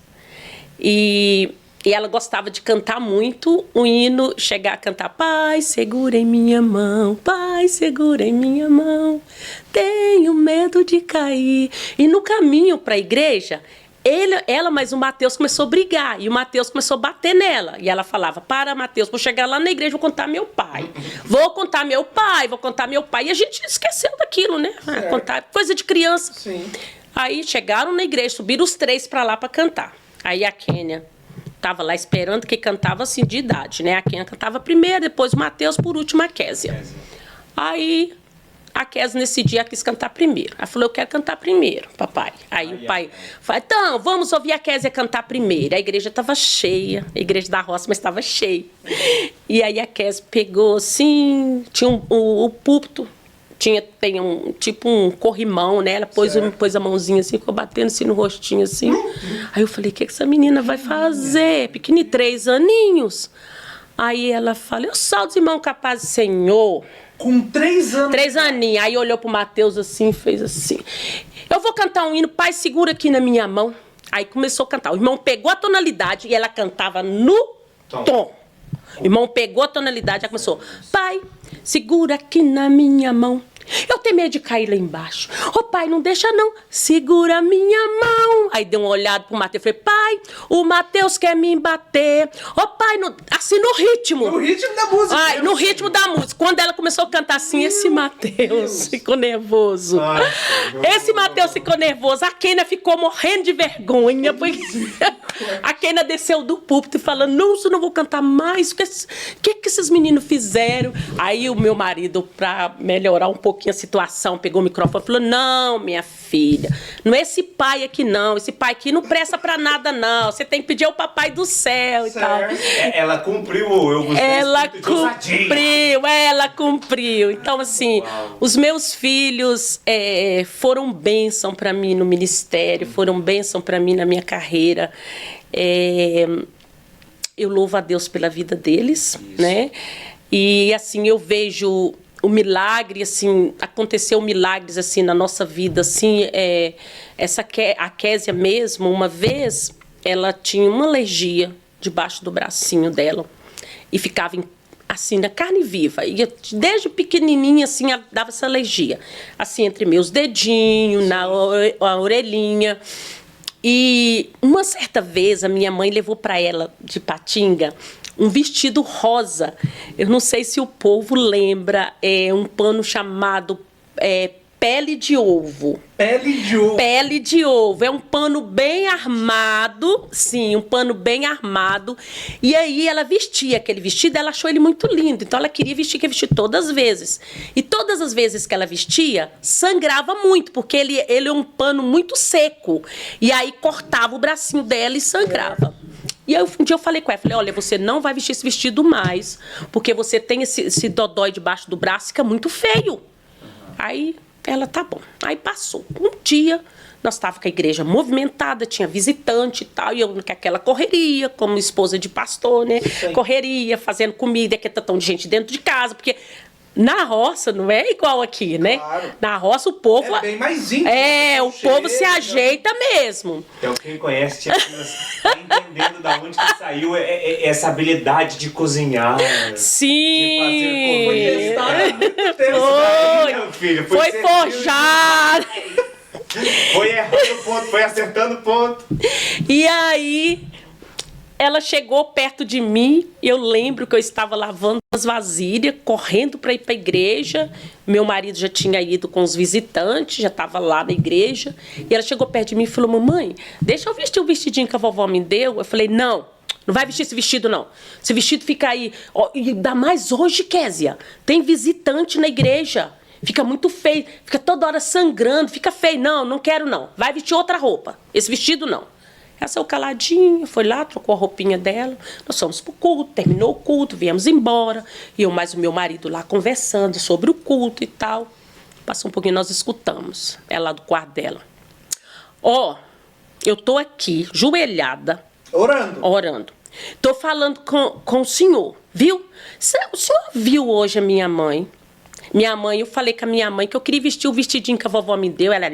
e ela gostava de cantar muito o hino, chegar a cantar, Pai, segura em minha mão, Pai, segura em minha mão, tenho medo de cair. E no caminho para a igreja, ela mais o Matheus começou a brigar. E o Matheus começou a bater nela. E ela falava, para, Matheus, vou chegar lá na igreja, vou contar meu pai. Vou contar meu pai. E a gente esqueceu daquilo, né? Contar coisa de criança. Sim. Aí chegaram na igreja, subiram os 3 para lá para cantar. Aí a Kênia estava lá esperando, que cantava assim de idade, né? A Kênia cantava primeiro, depois o Matheus, por último a Késia. Aí a Késia, nesse dia, quis cantar primeiro. Ela falou, eu quero cantar primeiro, papai. Aí o pai falou, então, vamos ouvir a Késia cantar primeiro. A igreja estava cheia, a igreja da roça, mas estava cheia. E aí a Késia pegou assim, tinha o púlpito, tem tipo um corrimão, né? Ela pôs a mãozinha assim, ficou batendo assim no rostinho assim. Aí eu falei, o que essa menina vai fazer? Pequenininha, 3 aninhos. Aí ela falou, eu salvo os irmãos capazes, Senhor. Com 3 anos? 3 aninhos. Aí olhou pro Matheus assim, fez assim. Eu vou cantar um hino, pai, segura aqui na minha mão. Aí começou a cantar. O irmão pegou a tonalidade e ela cantava no tom. O irmão pegou a tonalidade e começou, pai, segura aqui na minha mão. Eu tenho medo de cair lá embaixo. Ô pai, não deixa não, segura a minha mão. Aí deu uma olhada pro Matheus, falei, pai, o Matheus quer me bater. Ô pai, assim no ritmo. No ritmo da música. Ai, no ritmo da música. Quando ela começou a cantar assim, esse Matheus ficou nervoso. Esse Matheus ficou nervoso. A Kênia ficou morrendo de vergonha. A Kênia desceu do púlpito falando, não vou cantar mais. O que esses meninos fizeram? Aí o meu marido, pra melhorar um pouquinho a situação, pegou o microfone e falou, não, minha filha, não é esse pai aqui não, esse pai aqui não presta pra nada não, você tem que pedir ao papai do céu e tal. Ela cumpriu ela cumpriu. Então, assim, os meus filhos foram bênção pra mim no ministério, foram bênção pra mim na minha carreira. Eu louvo a Deus pela vida deles, né? E assim, eu vejo o milagre, assim, aconteceu milagres, assim, na nossa vida, assim, a Késia mesmo, uma vez, ela tinha uma alergia debaixo do bracinho dela e ficava assim, na carne viva. E desde pequenininha, assim, ela dava essa alergia. Assim, entre meus dedinhos, na orelhinha. E uma certa vez, a minha mãe levou para ela, de Patinga, um vestido rosa. Eu não sei se o povo lembra, um pano chamado pele de ovo. Pele de ovo. Pele de ovo. É um pano bem armado. Sim, um pano bem armado. E aí ela vestia aquele vestido, ela achou ele muito lindo. Então ela queria vestir aquele vestido todas as vezes. E todas as vezes que ela vestia, sangrava muito, porque ele é um pano muito seco. E aí cortava o bracinho dela e sangrava. E aí, um dia eu falei com ela, olha, você não vai vestir esse vestido mais, porque você tem esse dodói debaixo do braço, fica muito feio. Aí ela, tá bom. Aí passou. Um dia, nós estávamos com a igreja movimentada, tinha visitante e tal, e eu com aquela correria, como esposa de pastor, né? Sim. Correria, fazendo comida, que tão de gente dentro de casa, porque na roça não é igual aqui, né? Claro. Na roça o povo... É bem mais íntimo. O povo se ajeita mesmo. Então quem conhece Tia Cida tá entendendo da onde que saiu essa habilidade de cozinhar. Sim. De fazer comida. Foi, meu filho, foi forjado. Foi errando o ponto, foi acertando o ponto. E aí... ela chegou perto de mim, eu lembro que eu estava lavando as vasilhas, correndo para ir para a igreja. Meu marido já tinha ido com os visitantes, já estava lá na igreja. E ela chegou perto de mim e falou, mamãe, deixa eu vestir o vestidinho que a vovó me deu. Eu falei, não vai vestir esse vestido, não. Esse vestido fica aí. Ó, e ainda mais hoje, Késia, tem visitante na igreja. Fica muito feio, fica toda hora sangrando, fica feio. Não quero não. Vai vestir outra roupa. Esse vestido não. Ela saiu caladinha, foi lá, trocou a roupinha dela. Nós fomos pro culto, terminou o culto, viemos embora. E eu mais o meu marido lá conversando sobre o culto e tal. Passou um pouquinho, nós escutamos. Ela lá do quarto dela. Eu tô aqui, joelhada. Orando. Tô falando com o senhor, viu? O senhor viu hoje a minha mãe? Eu falei com a minha mãe que eu queria vestir o vestidinho que a vovó me deu. Ela,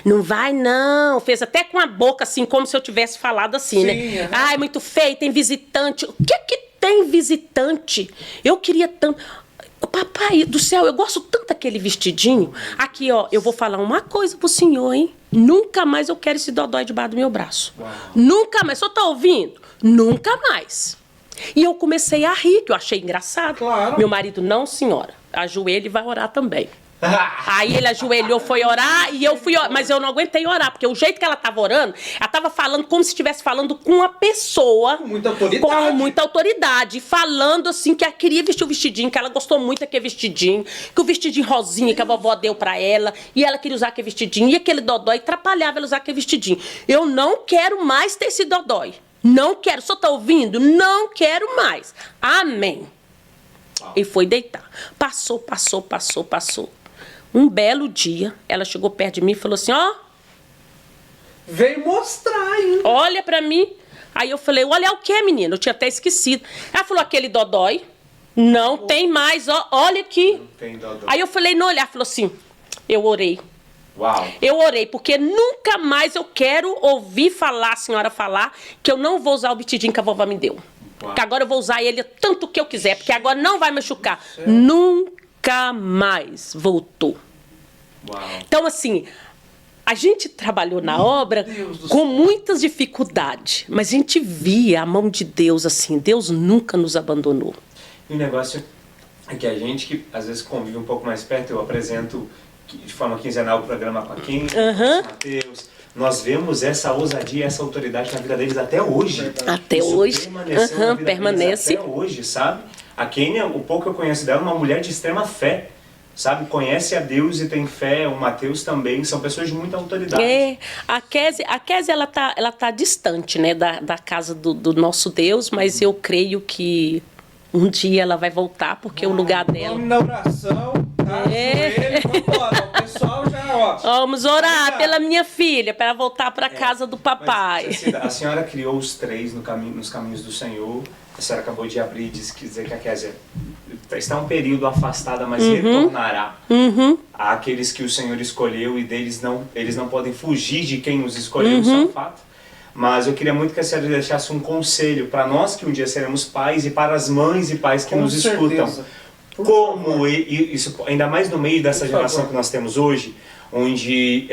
não vai não. Fez até com a boca assim, como se eu tivesse falado assim, sim, né? Ai, muito feio, tem visitante. O que tem visitante? Eu queria tanto... Papai do céu, eu gosto tanto daquele vestidinho. Aqui, eu vou falar uma coisa pro senhor, hein? Nunca mais eu quero esse dodói debaixo do meu braço. Uau. Nunca mais. O senhor tá ouvindo? Nunca mais. E eu comecei a rir, que eu achei engraçado. Claro. Meu marido, não, senhora. Ajoelha e vai orar também. Aí ele ajoelhou, foi orar, e eu fui orar. Mas eu não aguentei orar, porque o jeito que ela estava orando, ela estava falando como se estivesse falando com uma pessoa. Com muita autoridade. Falando assim, que ela queria vestir o vestidinho, que ela gostou muito daquele vestidinho, que o vestidinho rosinha que a vovó deu pra ela, e ela queria usar aquele vestidinho, e aquele dodói atrapalhava ela usar aquele vestidinho. Eu não quero mais ter esse dodói. Não quero. O senhor tá ouvindo? Não quero mais. Amém. E foi deitar. Passou. Um belo dia, ela chegou perto de mim e falou assim, veio mostrar ainda. Olha pra mim. Aí eu falei, olha o que, menina? Eu tinha até esquecido. Ela falou, aquele dodói não tem mais, olha aqui. Não tem dodói. Aí eu falei, não olhar. Falou assim, eu orei. Uau. Eu orei, porque nunca mais eu quero ouvir a senhora falar que eu não vou usar o vestidinho que a vovó me deu. Uau. Que agora eu vou usar ele tanto que eu quiser, porque agora não vai machucar. Nunca mais voltou. Uau. Então, assim, a gente trabalhou na obra com muitas dificuldades, mas a gente via a mão de Deus, assim, Deus nunca nos abandonou. E o negócio é que a gente, que às vezes convive um pouco mais perto, eu apresento de forma quinzenal o programa com a Kim, Mateus. Nós vemos essa ousadia, essa autoridade na vida deles até hoje. Até hoje. Permanece. Até hoje, sabe? A Kênia, o pouco que eu conheço dela, é uma mulher de extrema fé. Sabe? Conhece a Deus e tem fé. O Mateus também. São pessoas de muita autoridade. A Kézia, ela tá distante, né? Da casa do nosso Deus. Mas eu creio que um dia ela vai voltar, porque o lugar dela... Vamos na oração, tá? Vambora. O pessoal já, vamos orar pela minha filha, para ela voltar para casa do papai. Mas, a senhora criou os três nos caminhos do Senhor. A senhora acabou de abrir e dizer que a Kézia está um período afastada, mas retornará àqueles que o Senhor escolheu, e eles não podem fugir de quem os escolheu, isso é um fato. Mas eu queria muito que a senhora deixasse um conselho para nós que um dia seremos pais, e para as mães e pais que nos escutam. Como isso, ainda mais no meio dessa geração que nós temos hoje, onde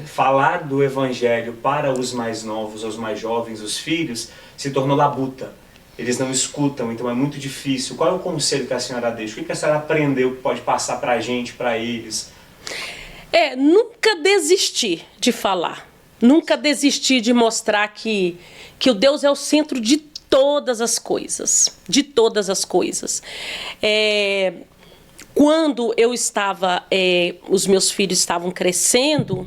falar do Evangelho para os mais novos, os mais jovens, os filhos, se tornou labuta. Eles não escutam, então é muito difícil. Qual é o conselho que a senhora deixa? O que a senhora aprendeu que pode passar para a gente, para eles? Nunca desistir de falar. Nunca desistir de mostrar que o Deus é o centro de todas as coisas. De todas as coisas. Quando eu estava, os meus filhos estavam crescendo,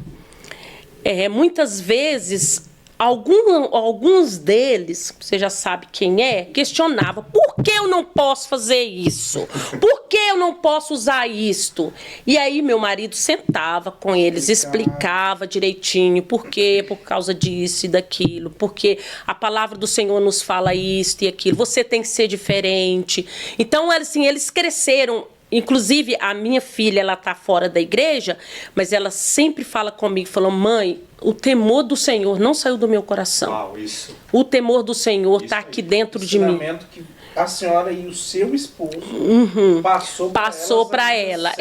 muitas vezes, alguns deles, você já sabe quem questionava: por que eu não posso fazer isso? Por que eu não posso usar isto? E aí meu marido sentava com eles, explicava direitinho por quê, por causa disso e daquilo, porque a palavra do Senhor nos fala isto e aquilo, você tem que ser diferente. Então, assim, eles cresceram. Inclusive, a minha filha, ela está fora da igreja, mas ela sempre fala comigo, falou: mãe, o temor do Senhor não saiu do meu coração. Uau, isso. O temor do Senhor está aqui dentro de mim. Que a senhora e o seu esposo passou para ela.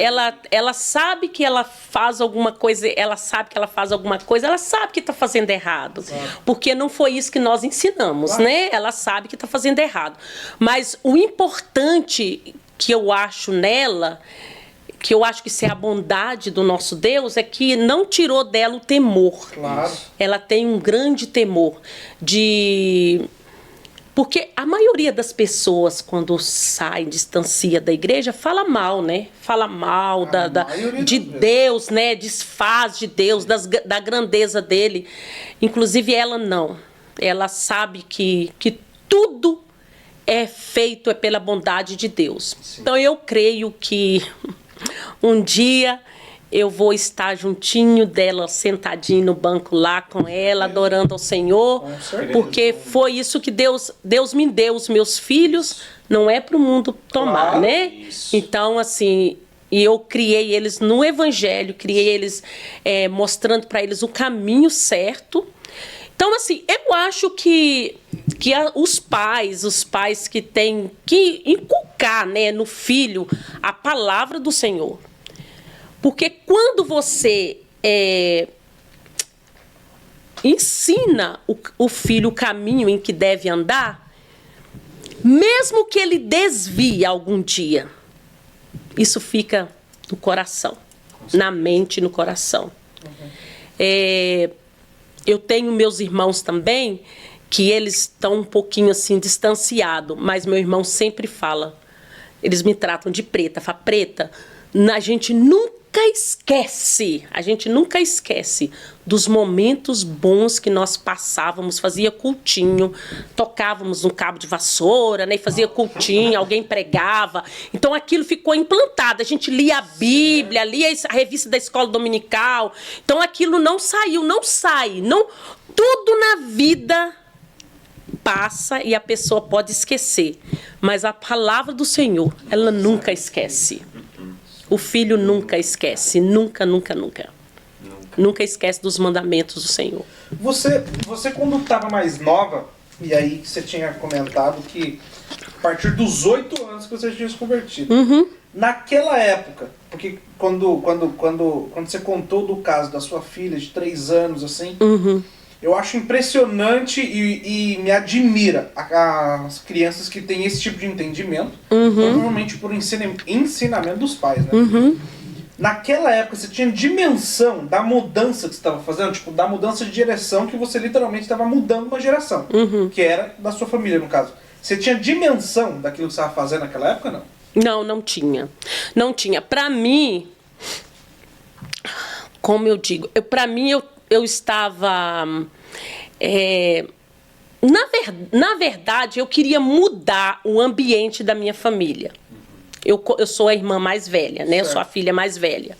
Ela sabe que ela faz alguma coisa, ela sabe que está fazendo errado. Exato. Porque não foi isso que nós ensinamos, né? Ela sabe que está fazendo errado. Mas o importante que eu acho nela, que eu acho que isso é a bondade do nosso Deus, é que não tirou dela o temor. Claro. Ela tem um grande temor porque a maioria das pessoas, quando sai, distancia da igreja, fala mal, né? Fala mal de Deus, né? Desfaz de Deus, da grandeza dele. Inclusive ela não. Ela sabe que tudo é feito pela bondade de Deus. Sim. Então eu creio que um dia eu vou estar juntinho dela, sentadinho no banco lá com ela, adorando ao Senhor, porque foi isso que Deus me deu. Os meus filhos não é para o mundo tomar, claro, né? Isso. Então, assim, e eu criei eles no Evangelho, criei eles mostrando para eles o caminho certo. Então, assim, eu acho que os pais que têm que inculcar, né, no filho a palavra do Senhor. Porque quando você ensina o filho o caminho em que deve andar, mesmo que ele desvie algum dia, isso fica no coração, na mente e no coração. Eu tenho meus irmãos também, que eles estão um pouquinho assim distanciados, mas meu irmão sempre fala, eles me tratam de preta, fala: preta, a gente nunca esquece dos momentos bons que nós passávamos, fazia cultinho, tocávamos um cabo de vassoura, né, fazia cultinho, alguém pregava, então aquilo ficou implantado, a gente lia a Bíblia, lia a revista da escola dominical, então aquilo não saiu, não sai, tudo na vida passa e a pessoa pode esquecer, mas a palavra do Senhor, ela nunca esquece. O filho nunca esquece, nunca esquece dos mandamentos do Senhor. Você quando estava mais nova, e aí você tinha comentado que a partir dos 8 anos que você tinha se convertido. Naquela época, porque quando você contou do caso da sua filha de 3 anos, assim, eu acho impressionante e me admira as crianças que têm esse tipo de entendimento, provavelmente por ensinamento dos pais, né? Naquela época, você tinha dimensão da mudança que você estava fazendo, tipo, da mudança de direção, que você literalmente estava mudando uma geração, que era da sua família, no caso. Você tinha dimensão daquilo que você estava fazendo naquela época, não? Não tinha. Não tinha. Para mim, como eu digo, para mim eu estava... Na verdade, eu queria mudar o ambiente da minha família. Eu sou a irmã mais velha, né? Eu sou a filha mais velha.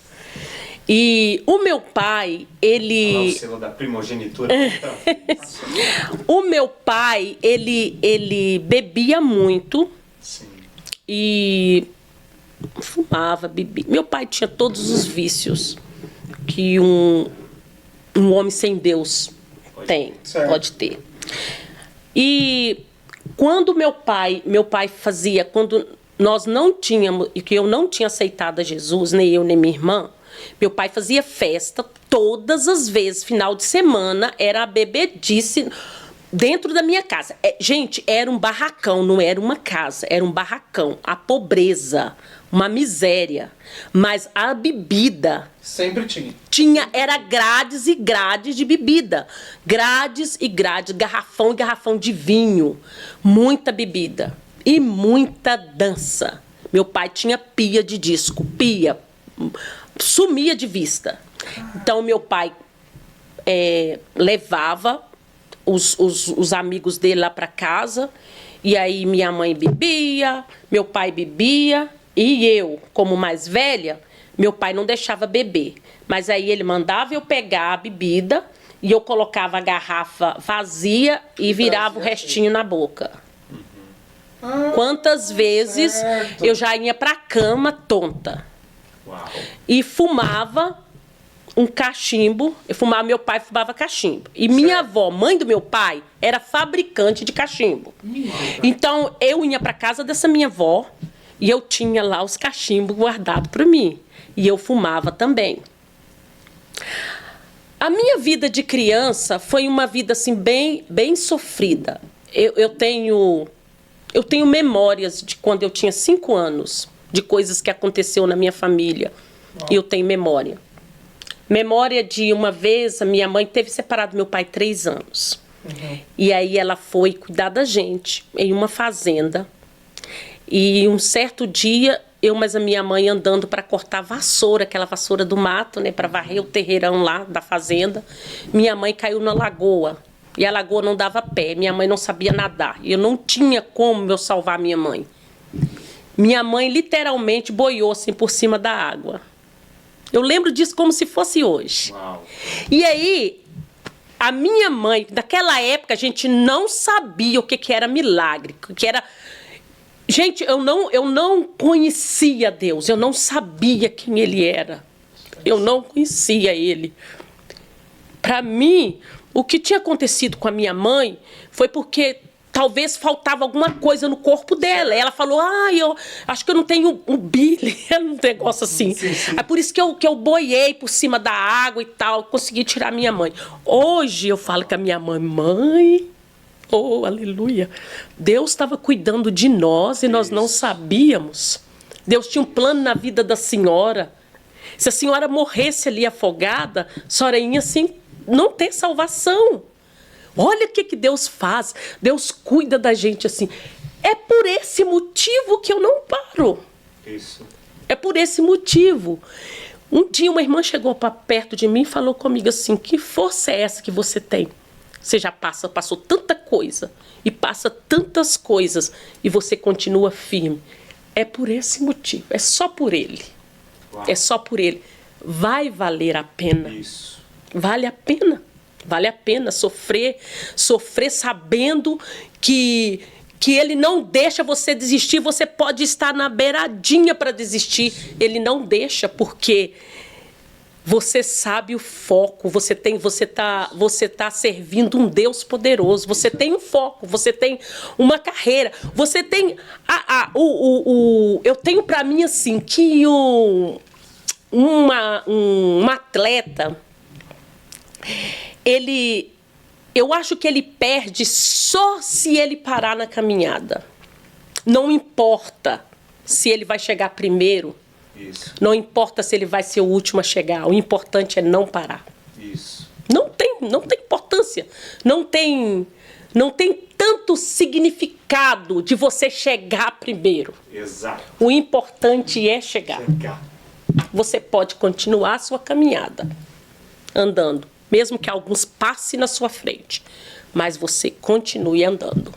E o meu pai, ele... O selo da primogenitura. O meu pai, ele bebia muito. Sim. E Fumava, bebia. Meu pai tinha todos os vícios que um homem sem Deus pode ter. E quando meu pai fazia, quando nós não tínhamos, e que eu não tinha aceitado a Jesus, nem eu, nem minha irmã, meu pai fazia festa todas as vezes, final de semana, era a bebedice dentro da minha casa. Gente, era um barracão, não era uma casa, era um barracão. A pobreza, uma miséria. Mas a bebida... Sempre tinha. Era grades e grades de bebida. Grades e grades, garrafão e garrafão de vinho. Muita bebida. E muita dança. Meu pai tinha pia de disco. Pia. Sumia de vista. Então, meu pai levava os amigos dele lá para casa. E aí, minha mãe bebia, meu pai bebia. E eu, como mais velha, meu pai não deixava beber. Mas aí ele mandava eu pegar a bebida e eu colocava a garrafa vazia e virava o restinho na boca. Quantas vezes eu já ia pra cama tonta. Uau. E fumava um cachimbo. Meu pai fumava cachimbo. E minha avó, mãe do meu pai, era fabricante de cachimbo. Então eu ia pra casa dessa minha avó e eu tinha lá os cachimbos guardados para mim. E eu fumava também. A minha vida de criança foi uma vida assim bem sofrida. Eu tenho memórias de quando eu tinha 5 anos, de coisas que aconteceu na minha família. E eu tenho memória. Memória de uma vez, a minha mãe teve separado do meu pai 3 anos. E aí ela foi cuidar da gente em uma fazenda. E um certo dia, mas a minha mãe andando para cortar vassoura, aquela vassoura do mato, né, para varrer o terreirão lá da fazenda, minha mãe caiu na lagoa. E a lagoa não dava pé, minha mãe não sabia nadar. E eu não tinha como eu salvar minha mãe. Minha mãe literalmente boiou assim por cima da água. Eu lembro disso como se fosse hoje. Uau. E aí, a minha mãe, naquela época, a gente não sabia o que era milagre, o que era... Gente, eu não conhecia Deus, eu não sabia quem Ele era. Eu não conhecia Ele. Para mim, o que tinha acontecido com a minha mãe foi porque talvez faltava alguma coisa no corpo dela. Ela falou, eu acho que eu não tenho um bile, um negócio assim. Sim. É por isso que eu boiei por cima da água e tal, consegui tirar minha mãe. Hoje eu falo que a minha mãe... Oh, aleluia. Deus estava cuidando de nós e nós não sabíamos. Deus tinha um plano na vida da senhora. Se a senhora morresse ali afogada, a senhora ia assim, não ter salvação. Olha o que Deus faz. Deus cuida da gente assim. É por esse motivo que eu não paro. Isso. É por esse motivo. Um dia uma irmã chegou para perto de mim e falou comigo assim, que força é essa que você tem? Você já passou tanta coisa e passa tantas coisas e você continua firme. É por esse motivo, é só por ele. Uau. É só por ele. Vai valer a pena. Isso. Vale a pena. Vale a pena sofrer sabendo que ele não deixa você desistir. Você pode estar na beiradinha para desistir. Ele não deixa porque... Você sabe o foco, você tá servindo um Deus poderoso, você tem um foco, você tem uma carreira, você tem eu tenho para mim assim que um atleta, eu acho que ele perde só se ele parar na caminhada. Não importa se ele vai chegar primeiro. Isso. Não importa se ele vai ser o último a chegar, o importante é não parar. Isso. Não tem importância. Não tem tanto significado de você chegar primeiro. Exato. O importante é chegar. Chegar. Você pode continuar a sua caminhada, andando, mesmo que alguns passem na sua frente, mas você continue andando.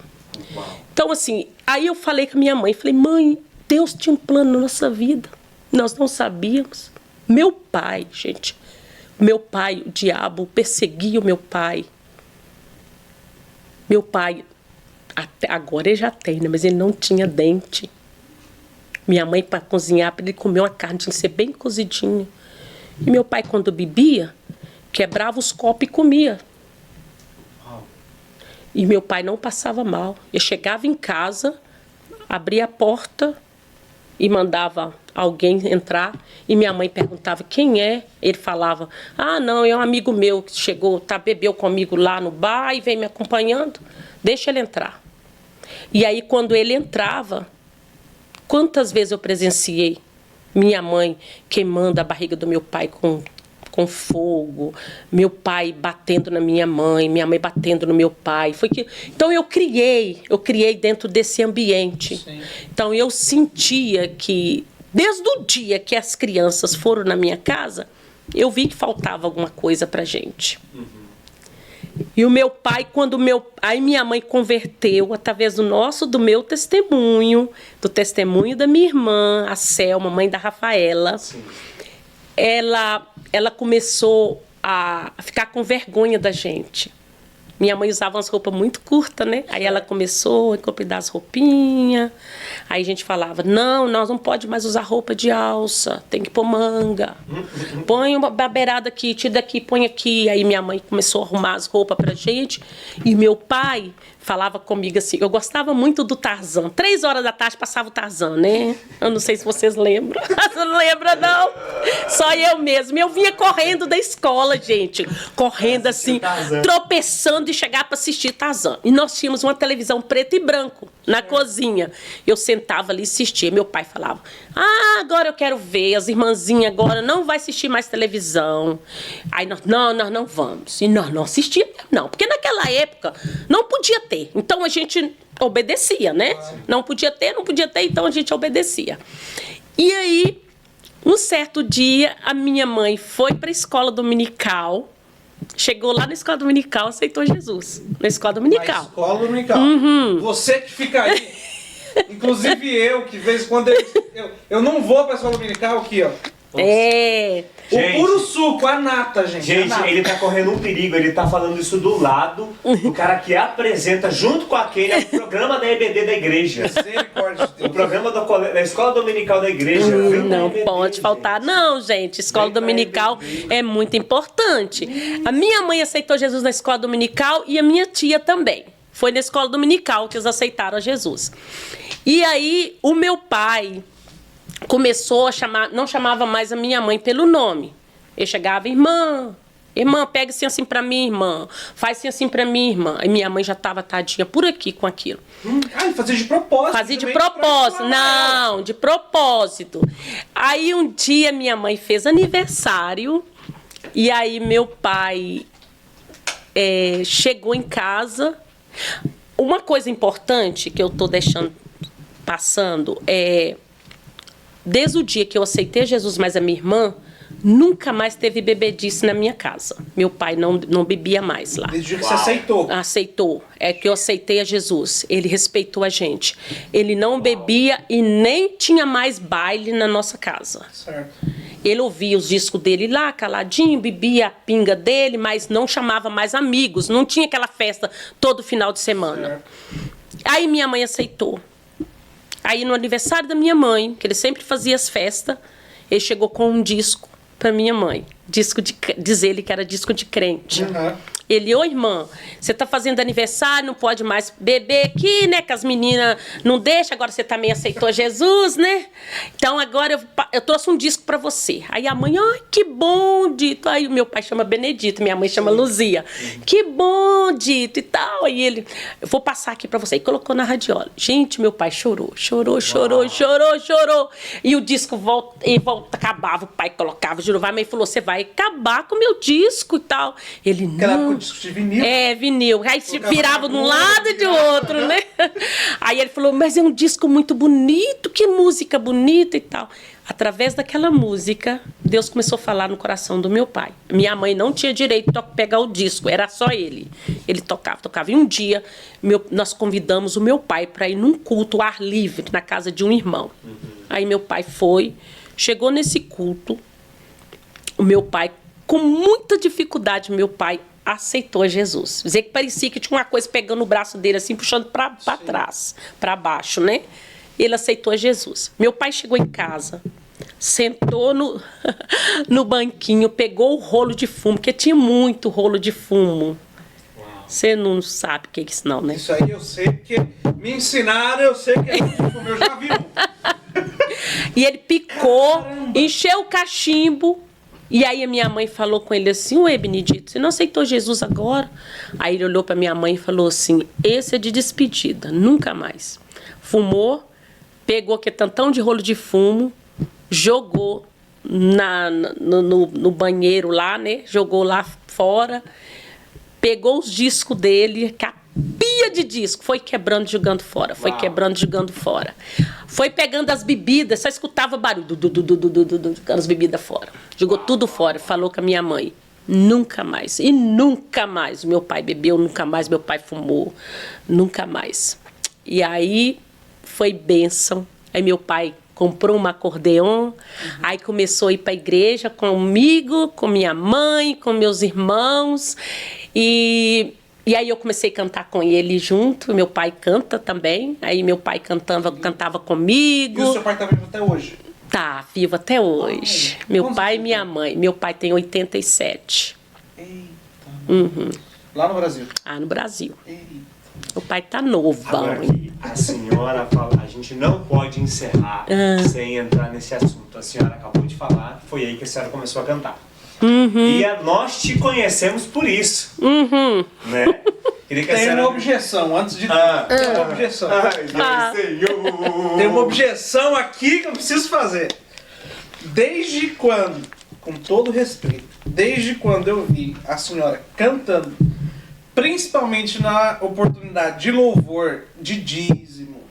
Uau. Então, assim, aí eu falei com a minha mãe, mãe, Deus tinha um plano na nossa vida. Nós não sabíamos. Meu pai, gente, o diabo perseguia o meu pai. Meu pai, até agora ele já tem, né? Mas ele não tinha dente. minha mãe para cozinhar, para ele comer uma carne, tinha que ser bem cozidinha. E meu pai, quando bebia, quebrava os copos e comia. E meu pai não passava mal. Eu chegava em casa, abria a porta e mandava alguém entrar. E minha mãe perguntava quem é. Ele falava, não, é um amigo meu que chegou, bebeu comigo lá no bar e vem me acompanhando. Deixa ele entrar. E aí, quando ele entrava, quantas vezes eu presenciei minha mãe queimando a barriga do meu pai com fogo, meu pai batendo na minha mãe batendo no meu pai. Então eu criei dentro desse ambiente. Sim. Então eu sentia que, desde o dia que as crianças foram na minha casa, eu vi que faltava alguma coisa pra gente. E o meu pai, aí minha mãe converteu através do meu testemunho, do testemunho da minha irmã, a Selma, mãe da Rafaela. Sim. Ela começou a ficar com vergonha da gente. Minha mãe usava umas roupas muito curtas, né? Aí ela começou a encomendar as roupinhas. Aí a gente falava, não, nós não pode mais usar roupa de alça, tem que pôr manga. Põe uma beirada aqui, tira daqui, põe aqui. Aí minha mãe começou a arrumar as roupas pra gente. E meu pai falava comigo assim, eu gostava muito do Tarzan. 3 horas da tarde passava o Tarzan, né? Eu não sei se vocês lembram. Você não lembra, não? Só eu mesmo. Eu vinha correndo da escola, gente. Correndo assim, tropeçando e chegar para assistir Tarzan. E nós tínhamos uma televisão preto e branco na cozinha. Eu sentava ali e assistia. Meu pai falava, agora eu quero ver. As irmãzinhas agora não vai assistir mais televisão. Aí nós não vamos. E nós não assistíamos, não. Porque naquela época não podia ter. Então a gente obedecia, né? Não podia ter, então a gente obedecia. E aí, um certo dia, a minha mãe foi para a escola dominical. Chegou lá na escola dominical, aceitou Jesus. Na escola dominical. Na escola dominical. Você que fica aí. Inclusive eu, que de vez em quando eu não vou para a escola dominical aqui, ó. Gente, o puro suco, a nata, gente. Gente, ele tá correndo um perigo, ele tá falando isso do lado do cara que apresenta, junto com aquele, o programa da EBD da igreja. O programa da escola dominical da igreja. Não pode faltar, não, gente. Escola dominical é muito importante. A minha mãe aceitou Jesus na escola dominical e a minha tia também. Foi na escola dominical que eles aceitaram a Jesus. E aí, o meu pai começou a chamar, não chamava mais a minha mãe pelo nome. Ele chegava, irmã, pega assim pra mim, irmã. Faz assim pra mim, irmã. E minha mãe já estava tadinha por aqui com aquilo. Ele fazia de propósito. Fazia de propósito. Não, de propósito. Aí um dia minha mãe fez aniversário. E aí meu pai chegou em casa. Uma coisa importante que eu tô deixando passando desde o dia que eu aceitei Jesus, mais a minha irmã, nunca mais teve bebedice na minha casa. Meu pai não bebia mais lá. Desde o dia que você aceitou? Aceitou. É que eu aceitei a Jesus. Ele respeitou a gente. Ele não bebia e nem tinha mais baile na nossa casa. Certo. Ele ouvia os discos dele lá, caladinho, bebia a pinga dele, mas não chamava mais amigos. Não tinha aquela festa todo final de semana. Certo. Aí minha mãe aceitou. Aí no aniversário da minha mãe, que ele sempre fazia as festas, ele chegou com um disco para minha mãe. Diz ele que era disco de crente. Ele, irmã, você tá fazendo aniversário, não pode mais beber aqui, né? Que as meninas não deixam, agora você também aceitou Jesus, né? Então agora eu trouxe um disco para você. Aí a mãe, que bom, Dito. Aí o meu pai chama Benedito, minha mãe chama Luzia. Que bom, Dito e tal. Aí ele, eu vou passar aqui para você. E colocou na radiola. Gente, meu pai chorou. E o disco acabava, o pai colocava, juro, vai, mas ele falou, você vai acabar com o meu disco e tal. Ele, não. Disco de vinil. Vinil. Aí se virava de um lado e de outro, né? Aí ele falou, mas é um disco muito bonito, que música bonita e tal. Através daquela música, Deus começou a falar no coração do meu pai. Minha mãe não tinha direito de pegar o disco, era só ele. Ele tocava. E um dia, nós convidamos o meu pai para ir num culto ao ar livre, na casa de um irmão. Aí meu pai foi, chegou nesse culto, o meu pai, com muita dificuldade, meu pai aceitou Jesus. Dizer que parecia que tinha uma coisa pegando o braço dele assim, puxando para trás, para baixo, né? ele aceitou Jesus. Meu pai chegou em casa, sentou no banquinho, pegou o rolo de fumo, porque tinha muito rolo de fumo. Você não sabe o que é isso não, né? Isso aí eu sei, porque me ensinaram, eu sei que é rolo de fumo, eu já vi E ele picou, encheu o cachimbo. E aí a minha mãe falou com ele assim: ué, Benedito, você não aceitou Jesus agora? Aí ele olhou para minha mãe e falou assim: esse é de despedida, nunca mais. Fumou, pegou aquele tantão de rolo de fumo, jogou no banheiro lá, né? Jogou lá fora, pegou os discos dele, capia de disco, foi quebrando, jogando fora, foi quebrando, jogando fora. Foi pegando as bebidas, só escutava barulho, jogando as bebidas fora. Jogou tudo fora, falou com a minha mãe: nunca mais, e nunca mais. Meu pai bebeu, nunca mais, meu pai fumou, nunca mais. E aí foi bênção. Aí meu pai comprou um acordeon, aí começou a ir para a igreja comigo, com minha mãe, com meus irmãos. E aí eu comecei a cantar com ele junto. Meu pai canta também. Aí meu pai cantava comigo. E o seu pai tá vivo até hoje? Tá vivo até hoje. Meu pai e minha mãe. Meu pai tem 87. Eita. Lá no Brasil? Ah, no Brasil. Eita. Meu pai tá novo. Agora que a senhora fala, a gente não pode encerrar sem entrar nesse assunto. A senhora acabou de falar, foi aí que a senhora começou a cantar. E nós te conhecemos por isso. Né? Queria que Tem uma objeção, antes de tudo. Tem uma objeção. Ai, Senhor. Tem uma objeção aqui que eu preciso fazer. Desde quando, com todo respeito, desde quando eu vi a senhora cantando, principalmente na oportunidade de louvor, de dízimo,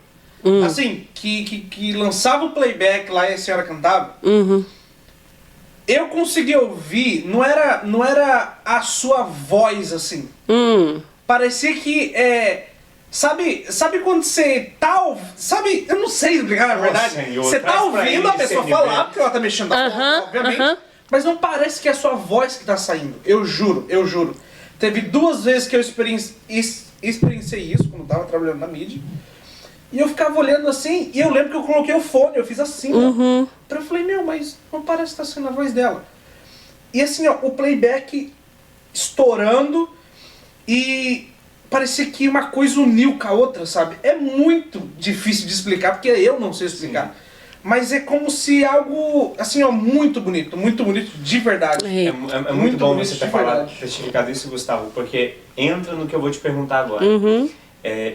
assim, que lançava o playback lá e a senhora cantava, eu consegui ouvir, não era a sua voz assim. Parecia que sabe quando você tá, sabe, eu não sei explicar na verdade. Senhor, você tá ouvindo a pessoa falar, porque ela tá mexendo na boca, obviamente, mas não parece que é a sua voz que tá saindo. Eu juro. Teve 2 vezes que eu experienciei isso, quando eu tava trabalhando na mídia. E eu ficava olhando assim, e eu lembro que eu coloquei o fone, eu fiz assim, ó. Então eu falei, mas não parece que tá sendo a voz dela. E assim, ó, o playback estourando, e parecia que uma coisa uniu com a outra, sabe? É muito difícil de explicar, porque eu não sei explicar. Sim. Mas é como se algo, assim, ó, muito bonito de verdade. É muito bom você ter falado, ter explicado isso, Gustavo, porque entra no que eu vou te perguntar agora.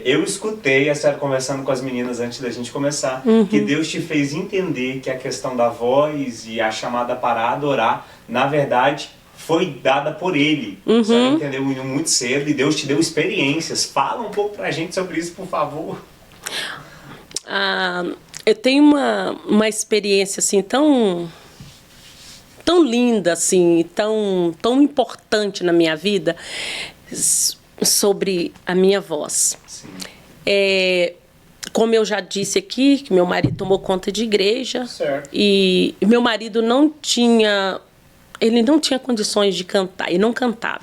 Eu escutei a senhora conversando com as meninas antes da gente começar, que Deus te fez entender que a questão da voz e a chamada para adorar, na verdade, foi dada por Ele. A senhora entendeu muito cedo e Deus te deu experiências. Fala um pouco pra gente sobre isso, por favor. Eu tenho uma experiência assim tão linda, assim, tão importante na minha vida sobre a minha voz. Como eu já disse aqui, que meu marido tomou conta de igreja. Certo. E meu marido não tinha condições de cantar, e não cantava.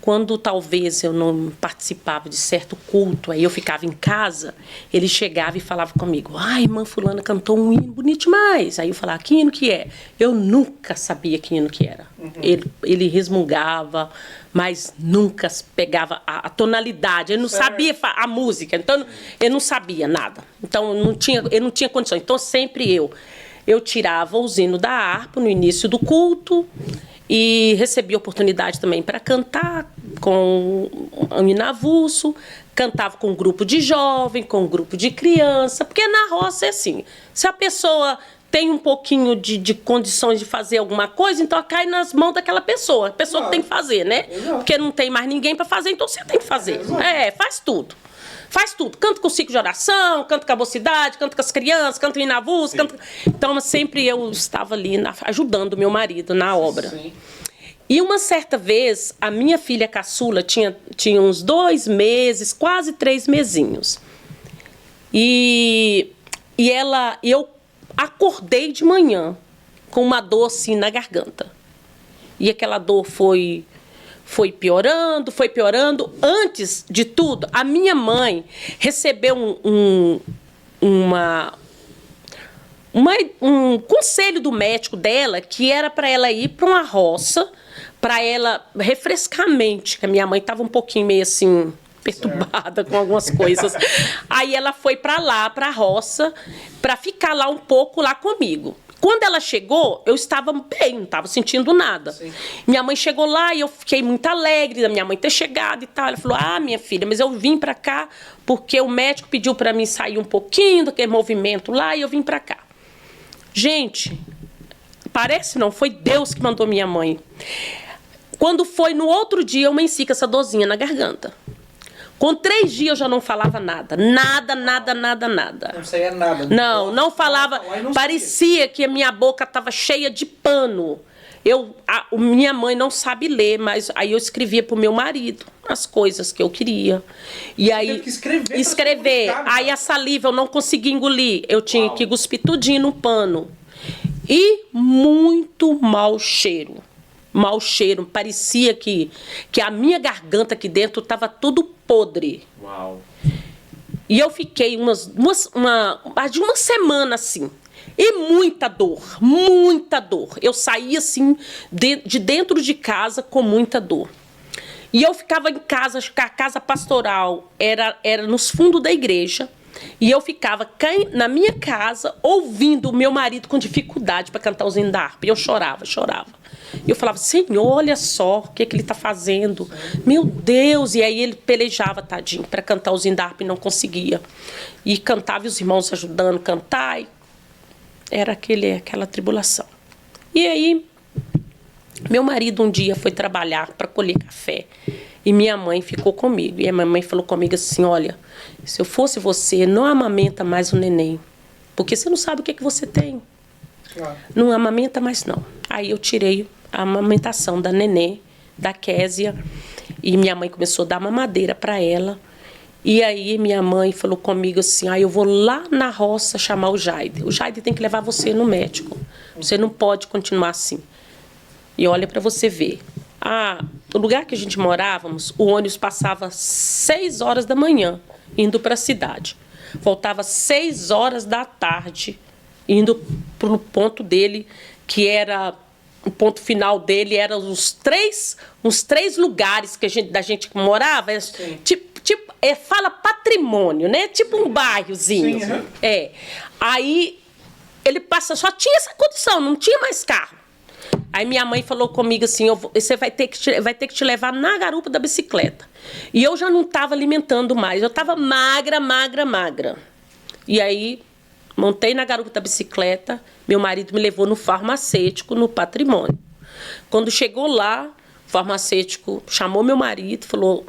Quando talvez eu não participava de certo culto, aí eu ficava em casa, ele chegava e falava comigo: ai, irmã fulana cantou um hino bonito demais. Aí eu falava: que hino que é? Eu nunca sabia que hino que era. Ele resmungava, mas nunca pegava a tonalidade. Ele não sabia a música, então ele não sabia nada. Então ele não tinha condições. Então sempre eu tirava o hino da harpa no início do culto, e recebi oportunidade também para cantar com um hino avulso, cantava com um grupo de jovem, com um grupo de criança, porque na roça é assim, se a pessoa tem um pouquinho de condições de fazer alguma coisa, então cai nas mãos daquela pessoa, a pessoa que tem que fazer, né? Exato. Porque não tem mais ninguém para fazer, então você tem que fazer. Faz tudo. Faz tudo. Canto com o ciclo de oração, canto com a mocidade, canto com as crianças, canto em avulso, canto... Então, sempre eu estava ali ajudando o meu marido na obra. Sim. E uma certa vez, a minha filha caçula tinha uns 2 meses, quase 3 mesinhos. E eu acordei de manhã com uma dor assim na garganta. E aquela dor foi piorando. Antes de tudo, a minha mãe recebeu um conselho do médico dela que era para ela ir para uma roça, para ela refrescar a mente, que a minha mãe estava um pouquinho meio assim perturbada com algumas coisas. Aí ela foi para lá, para a roça, para ficar lá um pouco lá comigo. Quando ela chegou, eu estava bem, não estava sentindo nada. Sim. Minha mãe chegou lá e eu fiquei muito alegre da minha mãe ter chegado e tal. Ela falou, minha filha, mas eu vim para cá porque o médico pediu para mim sair um pouquinho daquele movimento lá e eu vim para cá. Gente, parece não, foi Deus que mandou minha mãe. Quando foi no outro dia, eu amanheci com essa dorzinha na garganta. Com 3 dias eu já não falava nada. Nada. Não saía nada. Não falava. Parecia que a minha boca estava cheia de pano. Minha mãe não sabe ler, mas aí eu escrevia para o meu marido as coisas que eu queria. E aí, teve que escrever. Aí a saliva eu não conseguia engolir. Eu tinha que cuspir tudinho no pano. E muito mau cheiro. Mau cheiro. Parecia que a minha garganta aqui dentro estava tudo podre. Uau. E eu fiquei mais de uma semana assim. E muita dor. Eu saía assim de dentro de casa com muita dor. E eu ficava em casa, acho que a casa pastoral era nos fundos da igreja. E eu ficava na minha casa ouvindo o meu marido com dificuldade para cantar os hinos da harpa. E eu chorava. E eu falava, Senhor, olha só o que ele está fazendo. Meu Deus! E aí ele pelejava, tadinho, para cantar os hinos da harpa e não conseguia. E cantava e os irmãos ajudando a cantar. E era aquela tribulação. E aí, meu marido um dia foi trabalhar para colher café. E minha mãe ficou comigo. E a minha mãe falou comigo assim, olha, se eu fosse você, não amamenta mais o neném. Porque você não sabe o que você tem. Claro. Não amamenta mais, não. Aí eu tirei a amamentação da nenê, da Késia. E minha mãe começou a dar mamadeira para ela. E aí minha mãe falou comigo assim, eu vou lá na roça chamar o Jaide. O Jaide tem que levar você no médico. Você não pode continuar assim. E olha para você ver. O lugar que a gente morávamos, o ônibus passava 6 horas da manhã, indo para a cidade. Voltava 6 horas da tarde, indo para o ponto dele, que era... O ponto final dele era uns três lugares que da gente morava. Fala patrimônio, né? Tipo um bairrozinho. Sim, uhum. Aí ele passa, só tinha essa condição, não tinha mais carro. Aí minha mãe falou comigo assim, você vai ter que te levar na garupa da bicicleta. E eu já não estava alimentando mais, eu estava magra. E aí, montei na garupa da bicicleta, meu marido me levou no farmacêutico, no Patrimônio. Quando chegou lá, o farmacêutico chamou meu marido e falou,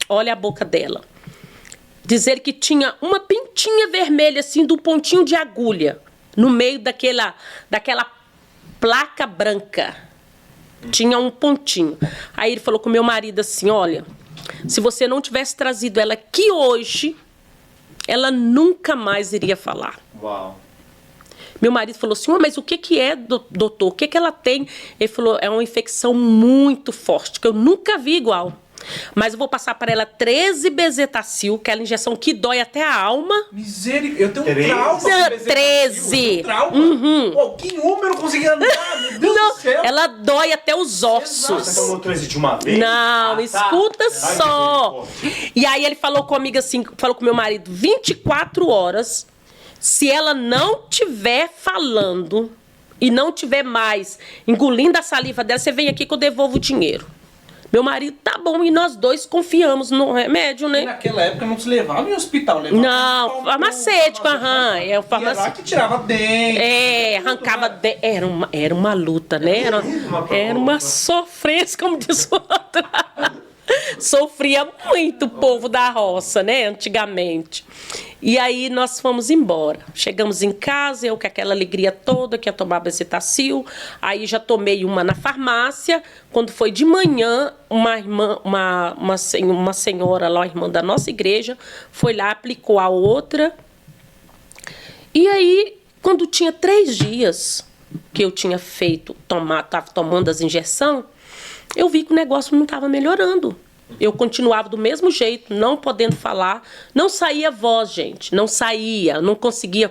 olha a boca dela. Dizer que tinha uma pintinha vermelha, assim, do pontinho de agulha, no meio daquela placa branca. Tinha um pontinho. Aí ele falou com meu marido assim, olha, se você não tivesse trazido ela aqui hoje, ela nunca mais iria falar. Uau. Meu marido falou assim, mas o que é, doutor? O que ela tem? Ele falou, é uma infecção muito forte, que eu nunca vi igual. Mas eu vou passar para ela 13 bezetacil, que é aquela injeção que dói até a alma. Misericórdia, eu tenho um trauma com bezetacil. 13. Trauma? Uhum. Pô, que número conseguia andar? Meu Deus do céu. Ela dói até os ossos. Você tomou 13 de uma vez? Não, escuta só. E aí ele falou comigo assim, falou com meu marido, 24 horas, se ela não tiver falando e não tiver mais engolindo a saliva dela, você vem aqui que eu devolvo o dinheiro. Meu marido, tá bom, e nós dois confiamos no remédio, né? E naquela época não se levava em hospital, levava não, farmacêutico, é o farmacêutico. Era que tirava dente. Arrancava dente. Era uma luta, né? Era uma sofrência, como diz o outro. Sofria muito o povo da roça, né? Antigamente. E aí nós fomos embora. Chegamos em casa, eu com aquela alegria toda, que ia tomar bezetacil. Aí já tomei uma na farmácia. Quando foi de manhã, uma senhora lá, irmã da nossa igreja, foi lá, aplicou a outra. E aí, quando tinha 3 dias que eu tinha feito, estava tomando as injeções, eu vi que o negócio não estava melhorando. Eu continuava do mesmo jeito, não podendo falar. Não saía voz, gente. Não saía. Não conseguia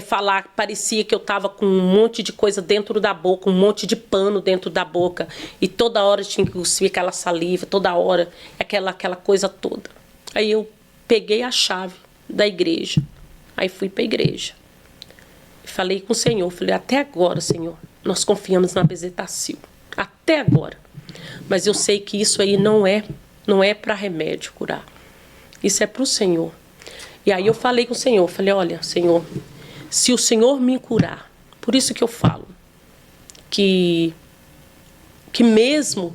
falar. Parecia que eu estava com um monte de coisa dentro da boca, um monte de pano dentro da boca. E toda hora tinha que cuspir aquela saliva, toda hora, aquela coisa toda. Aí eu peguei a chave da igreja. Aí fui para a igreja. Falei com o Senhor. Falei, até agora, Senhor, nós confiamos na Bezetacil. Até agora. Mas eu sei que isso aí não é para remédio curar. Isso é para o Senhor. E aí eu falei com o Senhor, falei, olha, Senhor, se o Senhor me curar, por isso que eu falo, que mesmo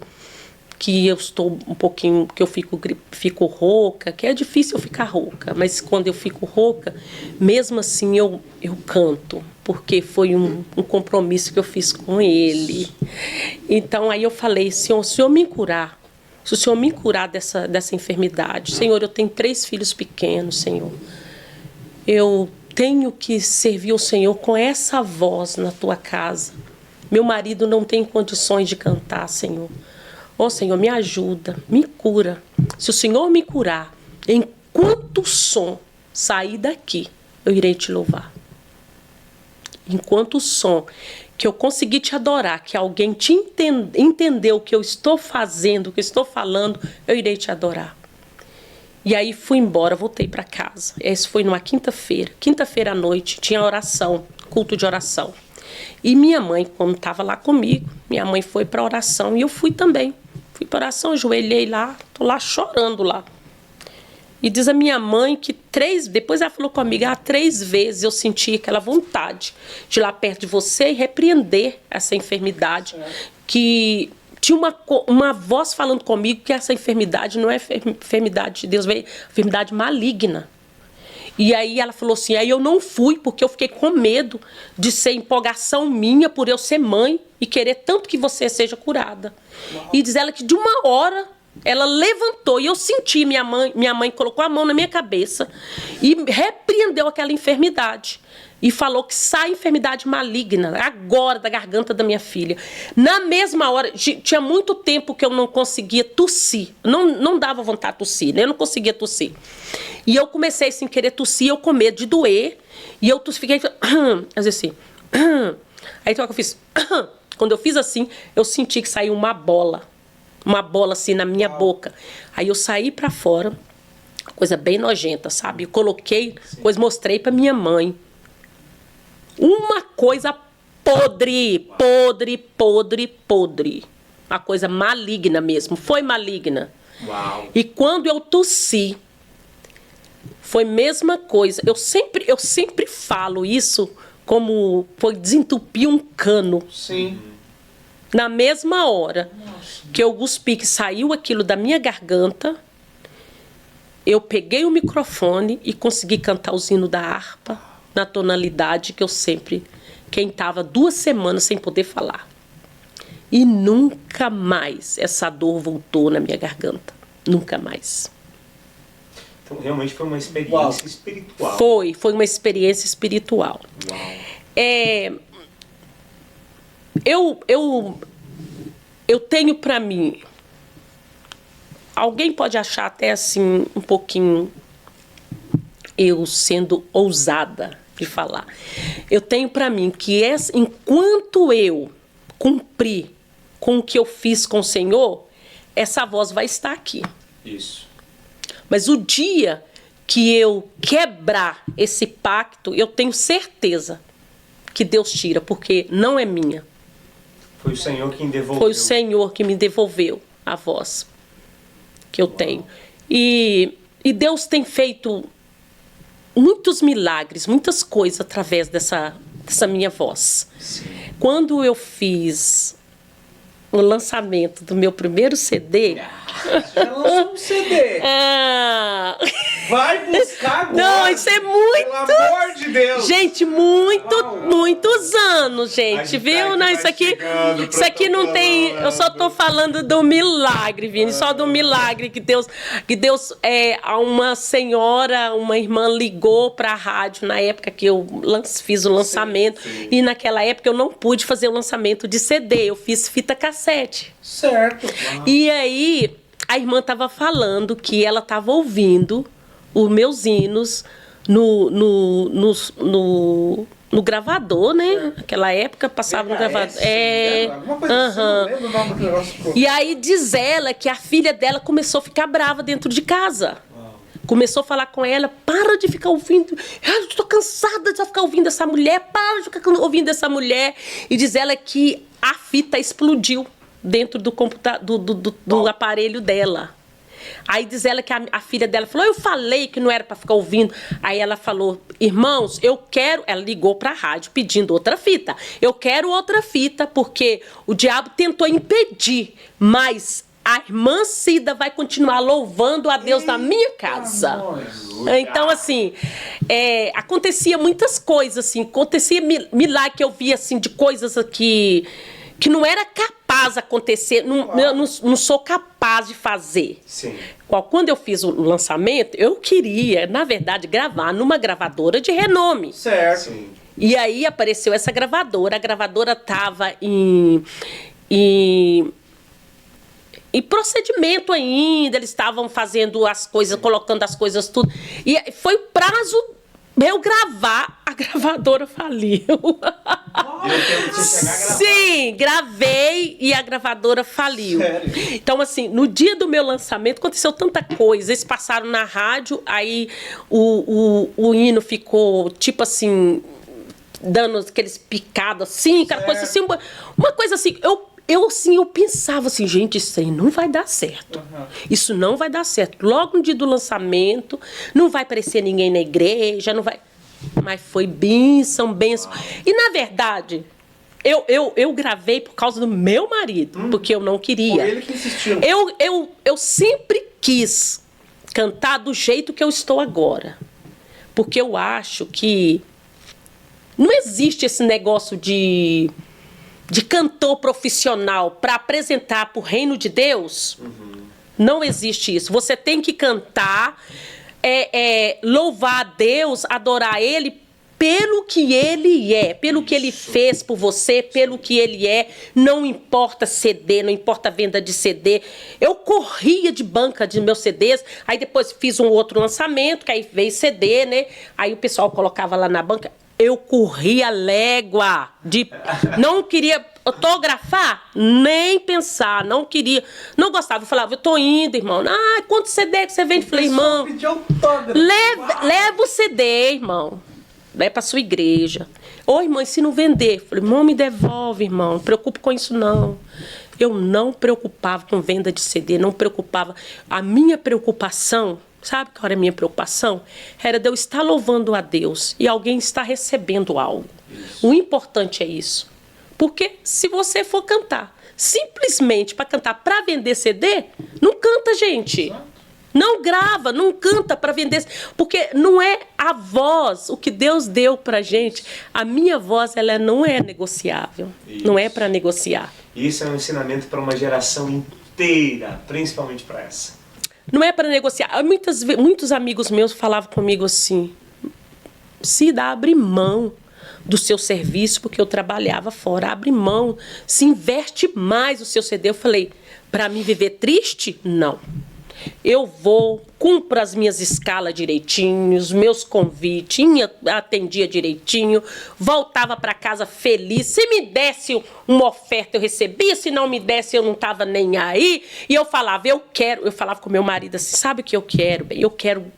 que eu estou um pouquinho, que eu fico rouca, que é difícil eu ficar rouca, mas quando eu fico rouca, mesmo assim eu canto, porque foi um compromisso que eu fiz com Ele. Então aí eu falei, Senhor, se o Senhor me curar, se o Senhor me curar dessa enfermidade, Senhor, eu tenho 3 filhos pequenos, Senhor, eu tenho que servir o Senhor com essa voz na Tua casa. Meu marido não tem condições de cantar, Senhor. Ó, Senhor, me ajuda, me cura. Se o Senhor me curar, enquanto o som sair daqui, eu irei te louvar. Enquanto o som que eu conseguir te adorar, que alguém te entendeu o que eu estou fazendo, o que eu estou falando, eu irei te adorar. E aí fui embora, voltei para casa. Esse foi numa quinta-feira à noite, tinha oração, culto de oração. E minha mãe, como estava lá comigo, minha mãe foi para oração e eu fui também. Fui para oração, ajoelhei lá, tô lá chorando lá. E diz a minha mãe que depois ela falou comigo, 3 vezes eu senti aquela vontade de ir lá perto de você e repreender essa enfermidade. Que tinha uma voz falando comigo que essa enfermidade não é enfermidade de Deus, é enfermidade maligna. E aí ela falou assim, aí eu não fui porque eu fiquei com medo de ser empolgação minha por eu ser mãe e querer tanto que você seja curada. Uau. E diz ela que de uma hora ela levantou e eu senti minha mãe colocou a mão na minha cabeça e repreendeu aquela enfermidade. E falou que sai enfermidade maligna agora da garganta da minha filha. Na mesma hora, tinha muito tempo que eu não conseguia tossir. Não dava vontade de tossir, né? Eu não conseguia tossir. E eu comecei sem querer tossir, eu com medo de doer. E eu fiquei assim. Aí então eu fiz. Quando eu fiz assim, eu senti que saiu uma bola. Uma bola assim na minha boca. Aí eu saí pra fora, coisa bem nojenta, sabe? Eu coloquei, depois mostrei pra minha mãe. Uma coisa podre. Uma coisa maligna mesmo. Foi maligna. Uau. E quando eu tossi, foi a mesma coisa. Eu sempre falo isso como foi desentupir um cano. Sim. Na mesma hora que eu cuspi, que saiu aquilo da minha garganta, eu peguei o microfone e consegui cantar os hinos da harpa na tonalidade que eu sempre estava 2 semanas sem poder falar. E nunca mais essa dor voltou na minha garganta. Nunca mais. Então, realmente foi uma experiência espiritual. Foi uma experiência espiritual. Eu tenho para mim, alguém pode achar até assim um pouquinho eu sendo ousada de falar. Eu tenho para mim que enquanto eu cumprir com o que eu fiz com o Senhor, essa voz vai estar aqui. Isso. Mas o dia que eu quebrar esse pacto, eu tenho certeza que Deus tira, porque não é minha. Foi o Senhor quem devolveu. Foi o Senhor que me devolveu a voz que eu tenho. E Deus tem feito muitos milagres, muitas coisas através dessa minha voz. Sim. Quando eu fiz o lançamento do meu primeiro CD... Já lançou um CD. Vai buscar agora. Não, isso é muito... Pelo amor de Deus. Gente, muitos anos, gente, viu? Não, isso aqui não tem... Eu só tô falando do milagre, Vini, só do milagre que Deus uma senhora, uma irmã ligou pra rádio na época que eu fiz o lançamento. Sim. E naquela época eu não pude fazer o lançamento de CD, eu fiz fita cassete. Certo. E aí a irmã estava falando que ela estava ouvindo os meus hinos no gravador, né? Naquela época passava no gravador. Alguma coisa assim, não lembro o nome do negócio. E aí diz ela que a filha dela começou a ficar brava dentro de casa. Começou a falar com ela, para de ficar ouvindo, eu estou cansada de ficar ouvindo essa mulher, para de ficar ouvindo essa mulher. E diz ela que a fita explodiu dentro do computador, do aparelho dela. Aí diz ela que a filha dela falou, eu falei que não era para ficar ouvindo. Aí ela falou, irmãos, eu quero... Ela ligou para a rádio pedindo outra fita. Eu quero outra fita porque o diabo tentou impedir, mas a irmã Cida vai continuar louvando a Deus na minha casa. Então, assim, acontecia muitas coisas, assim, acontecia milagre que eu via, assim, de coisas aqui que não era capaz de acontecer, eu não sou capaz de fazer. Sim. Quando eu fiz o lançamento, eu queria, na verdade, gravar numa gravadora de renome. Certo. Sim. E aí apareceu essa gravadora, a gravadora estava em procedimento ainda, eles estavam fazendo as coisas, colocando as coisas tudo. E foi o prazo eu gravar, a gravadora faliu. Sim, gravei e a gravadora faliu. Sério? Então, assim, no dia do meu lançamento aconteceu tanta coisa. Eles passaram na rádio, aí o hino ficou, tipo assim, dando aqueles picados assim, aquela coisa assim, uma coisa assim, eu pensava assim, gente, isso aí não vai dar certo. Uhum. Isso não vai dar certo. Logo no dia do lançamento, não vai aparecer ninguém na igreja, não vai... Mas foi bênção. E, na verdade, eu gravei por causa do meu marido, porque eu não queria. Foi ele que insistiu. Eu sempre quis cantar do jeito que eu estou agora. Porque eu acho que não existe esse negócio de cantor profissional para apresentar para o reino de Deus. Não existe isso. Você tem que cantar, louvar a Deus, adorar Ele pelo que Ele é, pelo que Ele fez por você, pelo que Ele é. Não importa CD, não importa venda de CD. Eu corria de banca de meus CDs, aí depois fiz um outro lançamento, que aí veio CD, né? Aí o pessoal colocava lá na banca. Eu corria légua, não queria autografar, nem pensar, não queria, não gostava. Eu falava, eu tô indo, irmão. Quanto CD que você vende? Eu falei, irmão, leva o CD, irmão. Vai pra sua igreja. Ô, irmão, e se não vender? Eu falei, irmão, me devolve, irmão. Não preocupe com isso, não. Eu não preocupava com venda de CD, não preocupava. A minha preocupação... Sabe qual era a minha preocupação? Era de eu estar louvando a Deus e alguém estar recebendo algo. Isso. O importante é isso. Porque se você for cantar simplesmente para cantar para vender CD, não canta, gente. Exato. Não grava, não canta para vender. Porque não é a voz, o que Deus deu para gente. A minha voz, ela não é negociável. Isso. Não é para negociar. Isso é um ensinamento para uma geração inteira, principalmente para essa. Não é para negociar. Muitos amigos meus falavam comigo assim, Cida, abre mão do seu serviço, porque eu trabalhava fora, abre mão, se investe mais o seu CD. Eu falei, para mim viver triste? Não. Eu cumpro as minhas escalas direitinho, os meus convites, atendia direitinho, voltava para casa feliz. Se me desse uma oferta, eu recebia, se não me desse, eu não estava nem aí. E eu falava, eu falava com meu marido assim, sabe o que eu quero? Bem, eu quero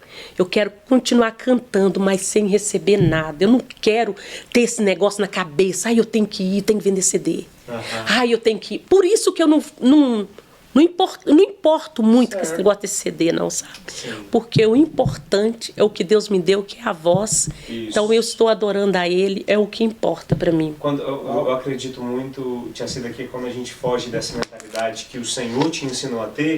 continuar cantando, mas sem receber nada. Eu não quero ter esse negócio na cabeça, eu tenho que ir, tenho que vender CD. Eu tenho que ir. Por isso que eu não importo muito com esse negócio de CD, não, sabe? Sim. Porque o importante é o que Deus me deu, que é a voz. Isso. Então eu estou adorando a Ele, é o que importa para mim. Eu acredito muito, Tia Cida, que quando a gente foge dessa mentalidade que o Senhor te ensinou a ter,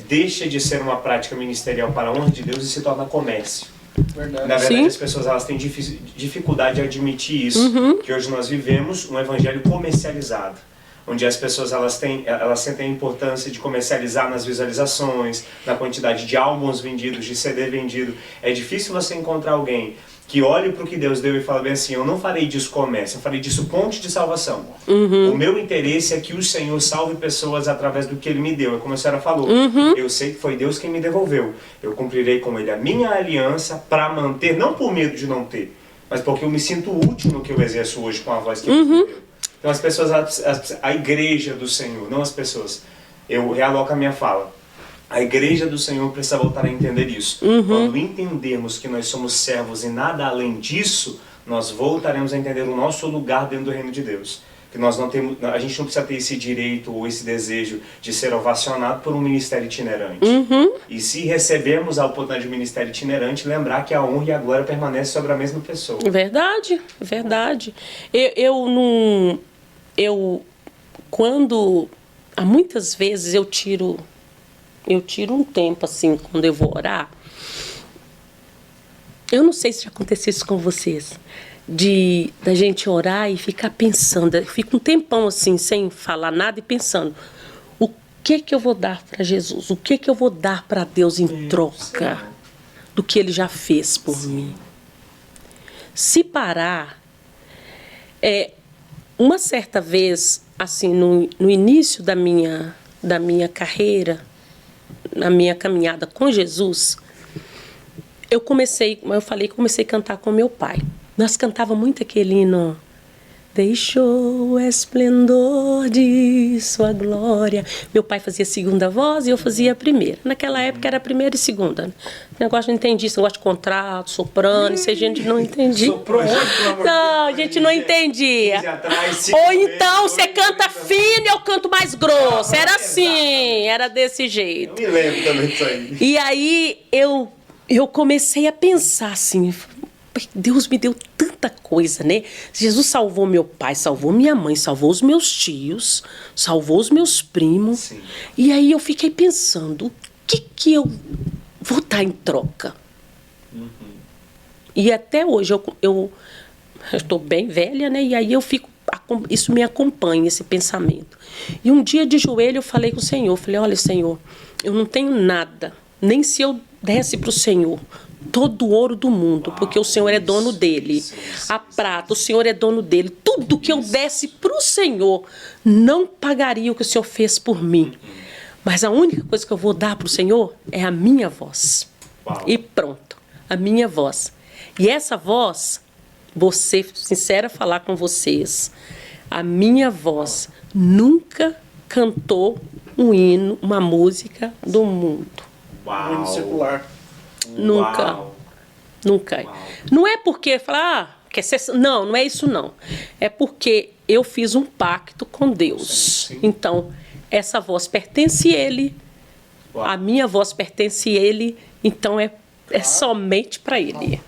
deixa de ser uma prática ministerial para a honra de Deus e se torna comércio. Verdade. Na verdade, Sim. as pessoas elas têm dificuldade de admitir isso, que hoje nós vivemos um evangelho comercializado, onde as pessoas elas sentem a importância de comercializar nas visualizações, na quantidade de álbuns vendidos, de CD vendido. É difícil você encontrar alguém que olhe para o que Deus deu e fala bem assim, eu não farei disso comércio, eu farei disso ponte de salvação. O meu interesse é que o Senhor salve pessoas através do que Ele me deu. É como a senhora falou, eu sei que foi Deus quem me devolveu. Eu cumprirei com Ele a minha aliança para manter, não por medo de não ter, mas porque eu me sinto útil no que eu exerço hoje com a voz que Ele me deu. Então as pessoas, a igreja do Senhor, não as pessoas. Eu realoco a minha fala. A igreja do Senhor precisa voltar a entender isso. Quando entendermos que nós somos servos e nada além disso, nós voltaremos a entender o nosso lugar dentro do reino de Deus. Que nós não temos, a gente não precisa ter esse direito ou esse desejo de ser ovacionado por um ministério itinerante. E se recebermos a oportunidade de um ministério itinerante, lembrar que a honra e a glória permanecem sobre a mesma pessoa. Verdade, verdade. Muitas vezes eu tiro um tempo assim, quando eu vou orar. Eu não sei se já aconteceu isso com vocês, da gente orar e ficar pensando. Fica um tempão assim, sem falar nada e pensando. O que eu vou dar para Jesus? O que eu vou dar para Deus em troca do que Ele já fez por mim? Se parar, uma certa vez, assim, no início da minha carreira, na minha caminhada com Jesus, eu comecei a cantar com meu pai. Nós cantávamos muito aquele hino, deixou o esplendor de sua glória. Meu pai fazia a segunda voz e eu fazia a primeira. Naquela época era a primeira e segunda. O negócio não entendia, esse negócio de contrato, soprano, isso a gente não entendia. Não, a gente não entendia. Ou então você canta fino e eu canto mais grosso. Era assim, era desse jeito. Eu me lembro também disso aí. E aí eu comecei a pensar assim, Deus me deu tanta coisa, né? Jesus salvou meu pai, salvou minha mãe, salvou os meus tios, salvou os meus primos. Sim. E aí eu fiquei pensando, o que eu vou dar em troca? E até hoje eu estou bem velha, né? E aí isso me acompanha, esse pensamento. E um dia de joelho eu falei com o Senhor, falei, olha, Senhor, eu não tenho nada, nem se eu desse para o Senhor todo o ouro do mundo, porque o Senhor é dono dele. A prata, o Senhor é dono dele. Tudo que eu desse para o Senhor não pagaria o que o Senhor fez por mim. Mas a única coisa que eu vou dar para o Senhor é a minha voz. E pronto, a minha voz. E essa voz, vou ser sincera falar com vocês, a minha voz nunca cantou um hino, uma música do mundo. Um hino secular. Nunca. Uau. Nunca. Uau. Não é porque falar, quer ser. Não é isso não. É porque eu fiz um pacto com Deus. Sim. Então, essa voz pertence a Ele. Uau. A minha voz pertence a Ele. Então é somente para Ele.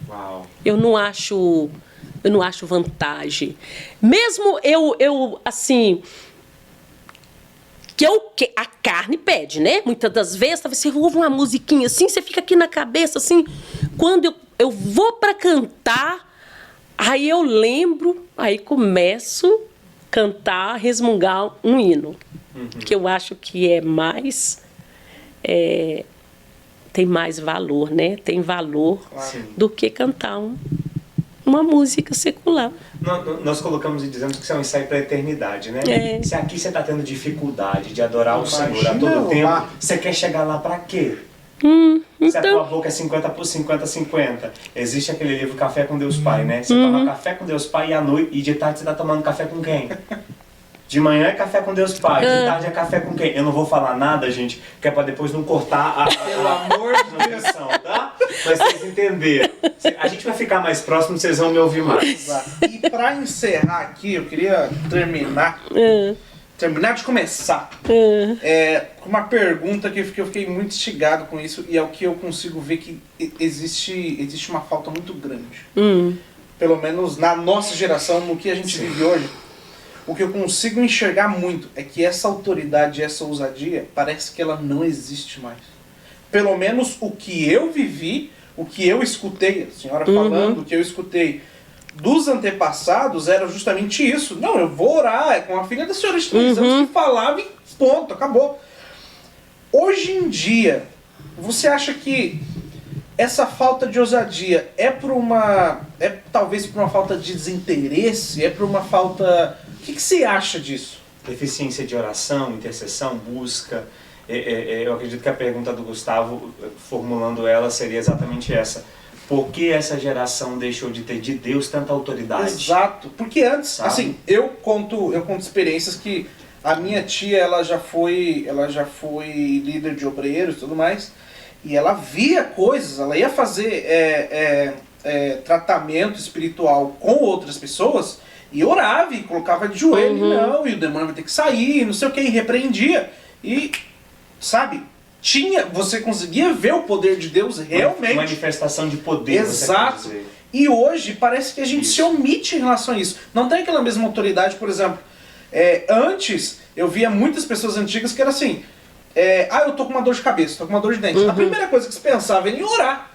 Uau. Eu não acho vantagem. Mesmo eu assim, que a carne pede, né? Muitas das vezes, você ouve uma musiquinha assim, você fica aqui na cabeça assim, quando eu vou para cantar, aí eu lembro, aí começo a cantar, resmungar um hino, que eu acho que é mais tem mais valor, né? Tem valor do que cantar uma música secular. Nós colocamos e dizemos que isso é um ensaio para a eternidade, né? É. Se aqui você está tendo dificuldade de adorar o Imagina Senhor a todo tempo, lá. você quer chegar lá para quê? Se a tua boca é 50 por 50, 50. Existe aquele livro Café com Deus Pai, né? Você toma café com Deus Pai e de tarde você está tomando café com quem? De manhã é café com Deus Pai, de tarde é café com quem? Eu não vou falar nada, gente, que é para depois não cortar Pelo amor de Deus. transmissão, tá? Mas vocês entenderam. A gente vai ficar mais próximo, vocês vão me ouvir mais. Exato. E para encerrar aqui, eu queria terminar de começar, com uma pergunta que eu fiquei muito instigado com isso, e é o que eu consigo ver que existe uma falta muito grande. Pelo menos na nossa geração, no que a gente vive hoje, o que eu consigo enxergar muito é que essa autoridade, essa ousadia, parece que ela não existe mais. Pelo menos o que eu vivi, o que eu escutei, a senhora falando, o que eu escutei dos antepassados era justamente isso. Não, eu vou orar, é com a filha da senhora de 3 anos que falava e ponto, acabou. Hoje em dia, você acha que essa falta de ousadia é talvez por uma falta de desinteresse? É por uma falta... O que você acha disso? Deficiência de oração, intercessão, busca. Eu acredito que a pergunta do Gustavo, formulando ela, seria exatamente essa. Por que essa geração deixou de ter de Deus tanta autoridade? Exato. Porque antes, sabe? assim, eu conto experiências que a minha tia, ela já foi líder de obreiros e tudo mais, e ela via coisas, ela ia fazer tratamento espiritual com outras pessoas, e orava, e colocava de joelho, não, e o demônio vai ter que sair, não sei o que, e repreendia. E, sabe, você conseguia ver o poder de Deus realmente. Manifestação de poder. Exato. Você quer dizer. E hoje parece que a gente se omite em relação a isso. Não tem aquela mesma autoridade, por exemplo. Antes, eu via muitas pessoas antigas que era assim, eu tô com uma dor de cabeça, tô com uma dor de dente. A primeira coisa que se pensava era em orar.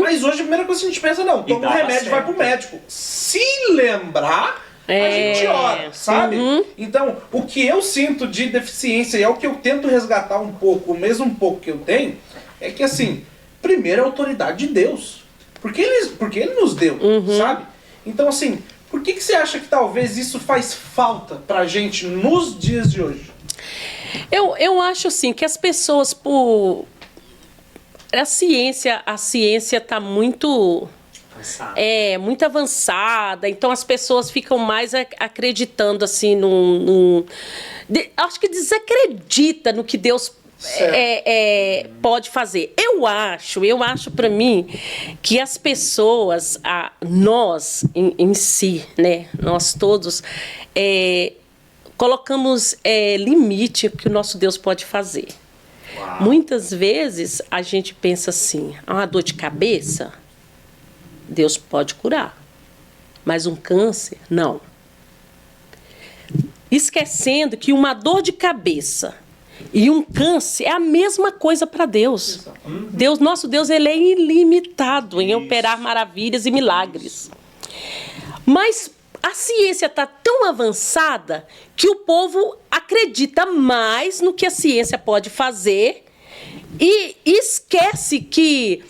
Mas hoje a primeira coisa que a gente pensa, não, toma um remédio e vai pro médico. Se lembrar, a gente ora, sabe? Então, o que eu sinto de deficiência, e é o que eu tento resgatar um pouco, o mesmo um pouco que eu tenho, é que assim, primeiro a autoridade de Deus. Porque ele nos deu, sabe? Então assim, por que você acha que talvez isso faz falta pra gente nos dias de hoje? Eu acho assim, que as pessoas a ciência está muito muito avançada, então as pessoas ficam mais acreditando assim acho que desacredita no que Deus pode fazer. Eu acho para mim que as pessoas, nós em si, né, nós todos colocamos limite que o nosso Deus pode fazer. Uau. Muitas vezes a gente pensa assim, uma dor de cabeça, Deus pode curar, mas um câncer, não. Esquecendo que uma dor de cabeça e um câncer é a mesma coisa para Deus. Nosso Deus, ele é ilimitado em operar maravilhas e milagres. Mas a ciência está tão avançada que o povo acredita mais no que a ciência pode fazer e esquece que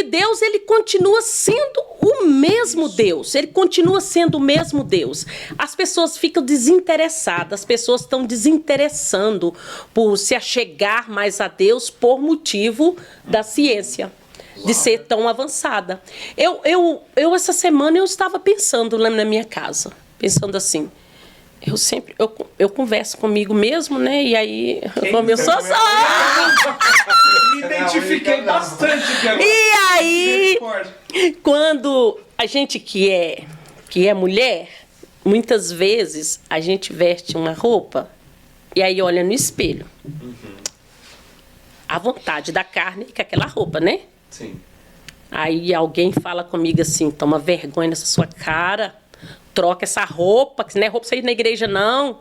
Deus, ele continua sendo o mesmo Deus. Ele continua sendo o mesmo Deus. As pessoas ficam desinteressadas, as pessoas estão desinteressando por se achegar mais a Deus por motivo da ciência, de ser tão avançada. Eu essa semana eu estava pensando lá na minha casa, pensando assim, eu converso comigo mesmo, né? E aí, como eu sou só... Me identifiquei bastante aqui agora. E aí, quando a gente que é mulher, muitas vezes a gente veste uma roupa e aí olha no espelho. A vontade da carne com aquela roupa, né? Sim. Aí alguém fala comigo assim, toma vergonha nessa sua cara, troca essa roupa, que não é roupa pra você ir na igreja, não.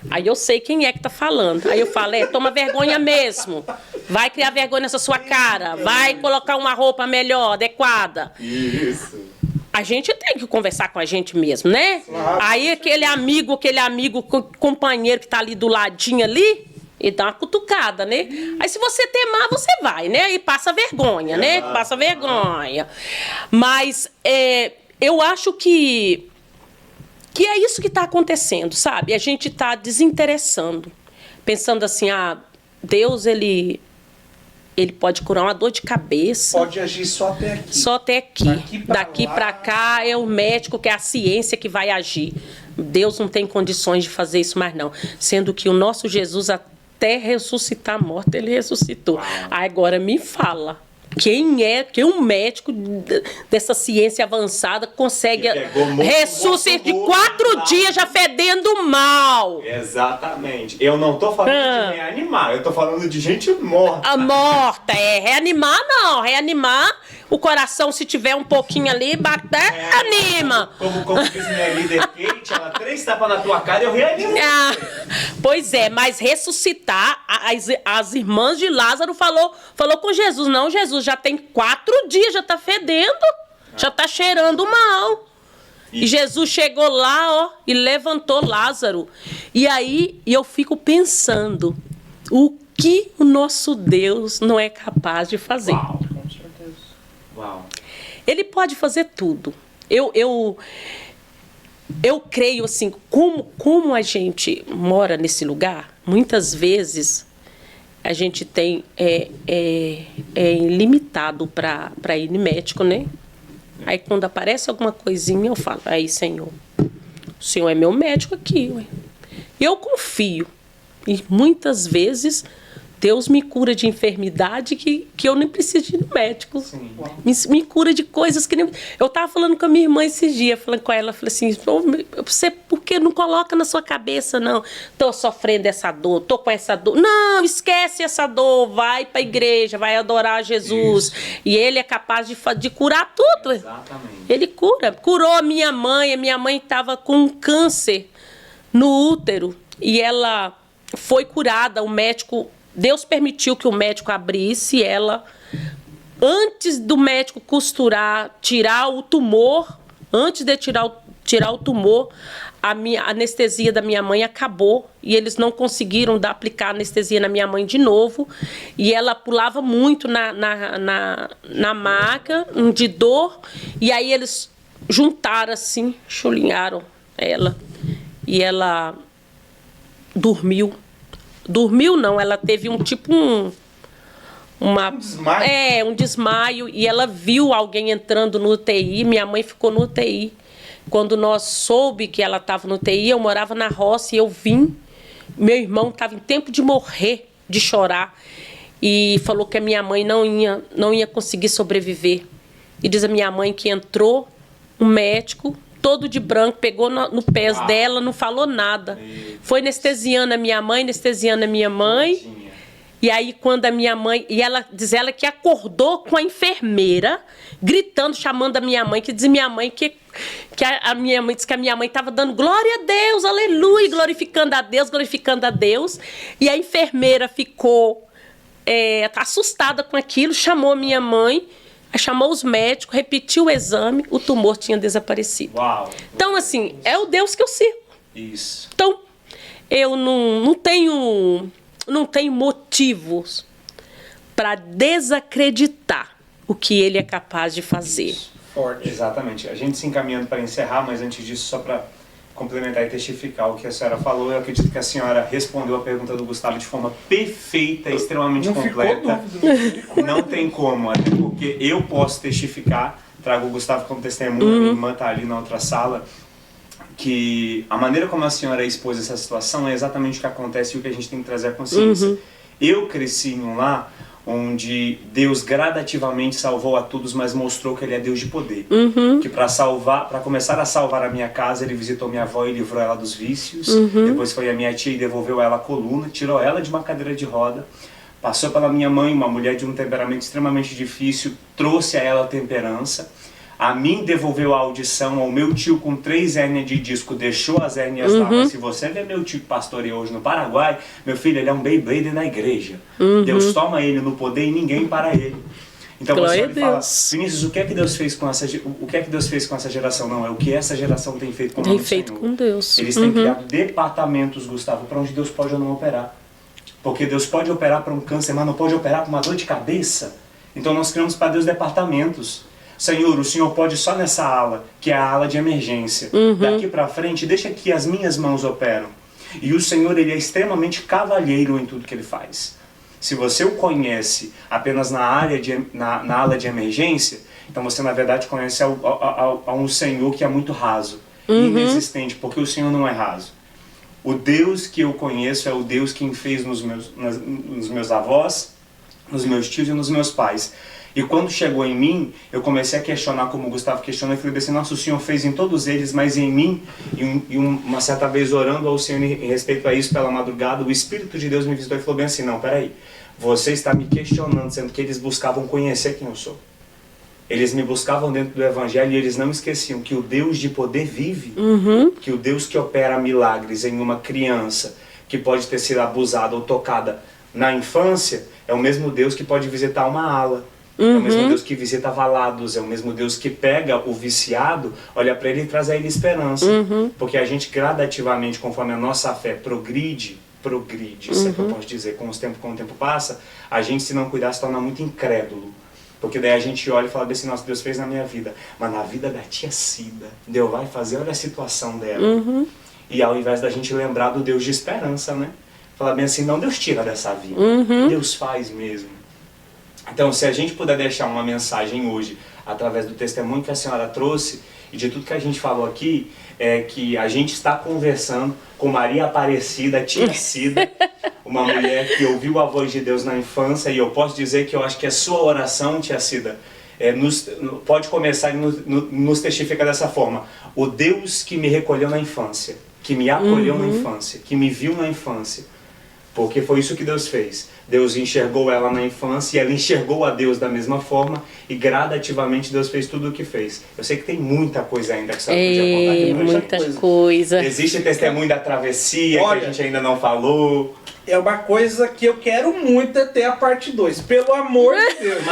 Aí eu sei quem é que tá falando. Aí eu falo, toma vergonha mesmo. Vai criar vergonha nessa sua cara. Vai colocar uma roupa melhor, adequada. Isso. A gente tem que conversar com a gente mesmo, né? Claro. Aí aquele amigo, companheiro que tá ali do ladinho ali, e dá uma cutucada, né? Aí se você temar, você vai, né? E passa vergonha, né? Passa vergonha. Mas eu acho que é isso que está acontecendo, sabe? A gente está desinteressando. Pensando assim, Deus, ele pode curar uma dor de cabeça. Pode agir só até aqui. Só até aqui. Daqui para cá é o médico, que é a ciência que vai agir. Deus não tem condições de fazer isso mais não. Sendo que o nosso Jesus, até ressuscitar a morte, ele ressuscitou. Agora me fala. Quem é que um médico dessa ciência avançada consegue ressuscitar de 4 dias já fedendo mal? Exatamente. Eu não tô falando de reanimar, eu tô falando de gente morta. A morta, reanimar não. Reanimar, o coração, se tiver um pouquinho ali, anima. Como diz minha líder Kate, ela 3 tapas na tua cara e eu reanimo. Pois é, mas ressuscitar, as irmãs de Lázaro falou com Jesus, não, Jesus, já tem 4 dias, já tá fedendo, já tá cheirando mal. E Jesus chegou lá, e levantou Lázaro. E aí eu fico pensando, o que o nosso Deus não é capaz de fazer? Com certeza. Uau. Ele pode fazer tudo. Eu creio assim, como a gente mora nesse lugar, muitas vezes a gente tem limitado para ir no médico, né? Aí quando aparece alguma coisinha, eu falo, aí Senhor, o Senhor é meu médico aqui, ué. Eu confio. E muitas vezes Deus me cura de enfermidade que eu nem preciso de ir no médico. Me cura de coisas que nem... Eu estava falando com a minha irmã esses dias, falando com ela, falei assim, você por que não coloca na sua cabeça, não? Estou sofrendo essa dor, estou com essa dor. Não, esquece essa dor, vai para a igreja, vai adorar Jesus. Isso. E Ele é capaz de curar tudo. Exatamente. Ele cura. Curou a minha mãe estava com um câncer no útero e ela foi curada, o médico... Deus permitiu que o médico abrisse ela. Antes do médico costurar, tirar o tumor, antes de tirar o tumor, a anestesia da minha mãe acabou. E eles não conseguiram aplicar anestesia na minha mãe de novo. E ela pulava muito na maca, de dor. E aí eles juntaram assim, chulinharam ela. E ela dormiu. Dormiu não, ela teve um desmaio. Um desmaio, e ela viu alguém entrando no UTI, minha mãe ficou no UTI. Quando nós soube que ela estava no UTI, eu morava na roça e eu vim, meu irmão estava em tempo de morrer, de chorar, e falou que a minha mãe não ia conseguir sobreviver. E diz a minha mãe que entrou um médico, todo de branco, pegou no pés dela, não falou nada. Foi anestesiando a minha mãe, E aí, quando a minha mãe... E ela diz que acordou com a enfermeira, gritando, chamando a minha mãe, que diz minha mãe que a minha mãe disse que a minha mãe estava dando glória a Deus, aleluia, glorificando a Deus. E a enfermeira ficou assustada com aquilo, chamou a minha mãe, chamou os médicos, repetiu o exame, o tumor tinha desaparecido. Uau. Então, assim, é o Deus que eu sirvo. Isso. Então, eu não tenho motivos para desacreditar o que Ele é capaz de fazer. Isso. Forte. Exatamente. A gente se encaminhando para encerrar, mas antes disso, só para complementar e testificar o que a senhora falou, eu acredito que a senhora respondeu a pergunta do Gustavo de forma perfeita, extremamente completa. Não tem como, até porque eu posso testificar, trago o Gustavo como testemunha, minha irmã está ali na outra sala, que a maneira como a senhora expôs essa situação é exatamente o que acontece e o que a gente tem que trazer à consciência. Eu cresci em um lar onde Deus gradativamente salvou a todos, mas mostrou que Ele é Deus de poder. Que para começar a salvar a minha casa, Ele visitou minha avó e livrou ela dos vícios. Depois foi a minha tia e devolveu ela a coluna, tirou ela de uma cadeira de roda. Passou pela minha mãe, uma mulher de um temperamento extremamente difícil, trouxe a ela a temperança. A mim devolveu a audição, ao meu tio com 3 hérnias de disco, deixou as hérnias lá. Se você vê meu tio que pastoreia hoje no Paraguai, meu filho, ele é um Beyblade na igreja. Deus toma ele no poder e ninguém para ele. Então você fala, Vinícius, o que é que Deus fez com essa geração? Não, é o que essa geração tem feito com o nosso Senhor. Com Deus. Eles têm criado departamentos, Gustavo, para onde Deus pode ou não operar. Porque Deus pode operar para um câncer, mas não pode operar para uma dor de cabeça. Então nós criamos para Deus departamentos. Senhor, o Senhor pode só nessa ala, que é a ala de emergência. Daqui para frente, deixa que as minhas mãos operam. E o Senhor, Ele é extremamente cavalheiro em tudo que Ele faz. Se você o conhece apenas na ala de emergência, então você, na verdade, conhece a um Senhor que é muito raso, inexistente, porque o Senhor não é raso. O Deus que eu conheço é o Deus que me fez nos meus avós, nos meus tios e nos meus pais. E quando chegou em mim, eu comecei a questionar, como o Gustavo questionou, e falei assim, nossa, o Senhor fez em todos eles, mas em mim, e uma certa vez orando ao Senhor em respeito a isso pela madrugada, o Espírito de Deus me visitou e falou bem assim, não, peraí, você está me questionando, sendo que eles buscavam conhecer quem eu sou. Eles me buscavam dentro do Evangelho e eles não esqueciam que o Deus de poder vive, que o Deus que opera milagres em uma criança que pode ter sido abusada ou tocada na infância, é o mesmo Deus que pode visitar uma ala. É o mesmo Deus que visita valados, é o mesmo Deus que pega o viciado, olha para ele e traz a ele esperança. Porque a gente gradativamente, conforme a nossa fé progride, se é que eu posso dizer, com o tempo passa, a gente, se não cuidar, se torna muito incrédulo. Porque daí a gente olha e fala assim, nossa, Deus fez na minha vida. Mas na vida da tia Cida, Deus vai fazer, olha a situação dela. E ao invés da gente lembrar do Deus de esperança, né? Falar bem assim, não, Deus tira dessa vida. Deus faz mesmo. Então, se a gente puder deixar uma mensagem hoje, através do testemunho que a senhora trouxe, e de tudo que a gente falou aqui, é que a gente está conversando com Maria Aparecida, tia Cida, uma mulher que ouviu a voz de Deus na infância, e eu posso dizer que eu acho que a sua oração, tia Cida, pode começar e nos testifica dessa forma. O Deus que me recolheu na infância, que me acolheu na infância, que me viu na infância, porque foi isso que Deus fez. Deus enxergou ela na infância e ela enxergou a Deus da mesma forma e gradativamente Deus fez tudo o que fez. Eu sei que tem muita coisa ainda que a senhora podia contar aqui pra gente. Muita coisa. Existe testemunho da travessia, olha, que a gente ainda não falou. É uma coisa que eu quero muito ter a parte 2. Pelo amor de Deus.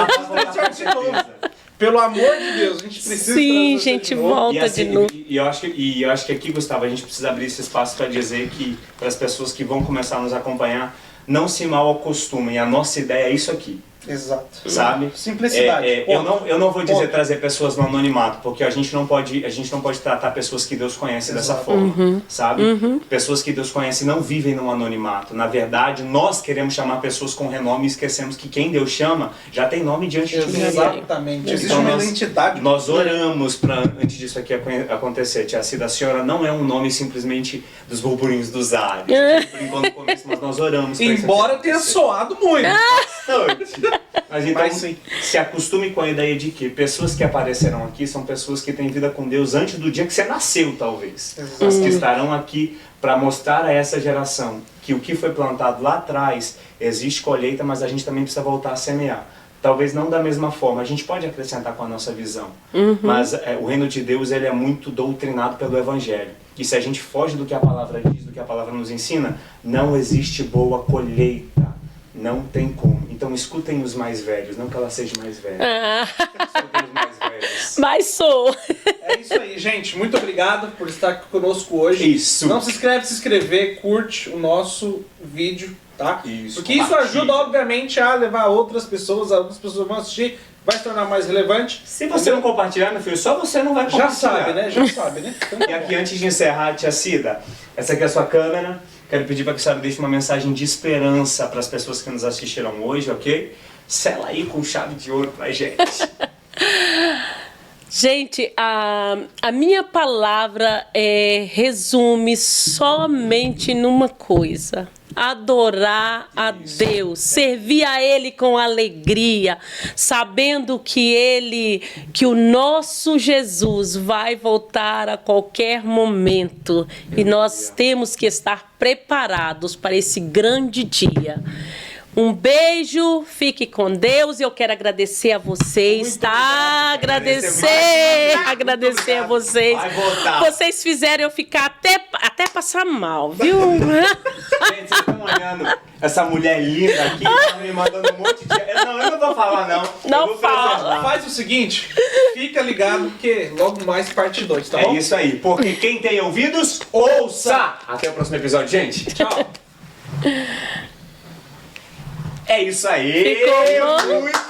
Pelo amor de Deus, a gente precisa. Sim, gente, volta e assim, de novo. E eu acho que aqui, Gustavo, a gente precisa abrir esse espaço para dizer que para as pessoas que vão começar a nos acompanhar, não se mal acostumem. A nossa ideia é isso aqui. Sabe? Simplicidade. Eu não vou dizer trazer pessoas no anonimato, porque a gente não pode tratar pessoas que Deus conhece dessa forma, sabe? Pessoas que Deus conhece não vivem no anonimato. Na verdade, nós queremos chamar pessoas com renome e esquecemos que quem Deus chama já tem nome diante de ninguém. Exatamente. Existe uma identidade. Nós oramos para antes disso aqui acontecer. Tia Cida, a senhora não é um nome simplesmente dos burburinhos dos ares. Brincando no começo, mas nós oramos. Embora tenha soado muito. Bastante. Mas então, se acostume com a ideia de que pessoas que aparecerão aqui são pessoas que têm vida com Deus antes do dia que você nasceu, talvez. Mas que estarão aqui para mostrar a essa geração que o que foi plantado lá atrás, existe colheita, mas a gente também precisa voltar a semear. Talvez não da mesma forma, a gente pode acrescentar com a nossa visão. Mas o reino de Deus ele é muito doutrinado pelo Evangelho. E se a gente foge do que a palavra diz, do que a palavra nos ensina, não existe boa colheita. Não tem como. Então escutem os mais velhos, não que ela seja mais velha. Escutem os mais velhos. Mas sou. É isso aí, gente. Muito obrigado por estar conosco hoje. Isso. Não se inscrever, curte o nosso vídeo, tá? Isso. Porque isso ajuda, obviamente, a levar outras pessoas vão assistir, vai se tornar mais relevante. Se você não compartilhar, meu filho, só você não vai compartilhar. Já sabe, né? Então, e aqui, antes de encerrar, tia Cida, essa aqui é a sua câmera. Quero pedir para que a senhora deixe uma mensagem de esperança para as pessoas que nos assistiram hoje, ok? Sela aí com chave de ouro pra gente. Gente, a minha palavra resume somente numa coisa: adorar a Deus, servir a Ele com alegria, sabendo que o nosso Jesus vai voltar a qualquer momento e nós temos que estar preparados para esse grande dia. Um beijo, fique com Deus e eu quero agradecer a vocês, tá? Agradecer a vocês. Vocês fizeram eu ficar até passar mal, viu? Gente, vocês estão olhando essa mulher linda aqui, tá me mandando um monte de... Não, eu não vou falar não. Não fala. Faz o seguinte, fica ligado que logo mais parte 2, tá bom? É isso aí, porque quem tem ouvidos, ouça! Até o próximo episódio, gente. Tchau. É isso aí. Ficou bom? Muito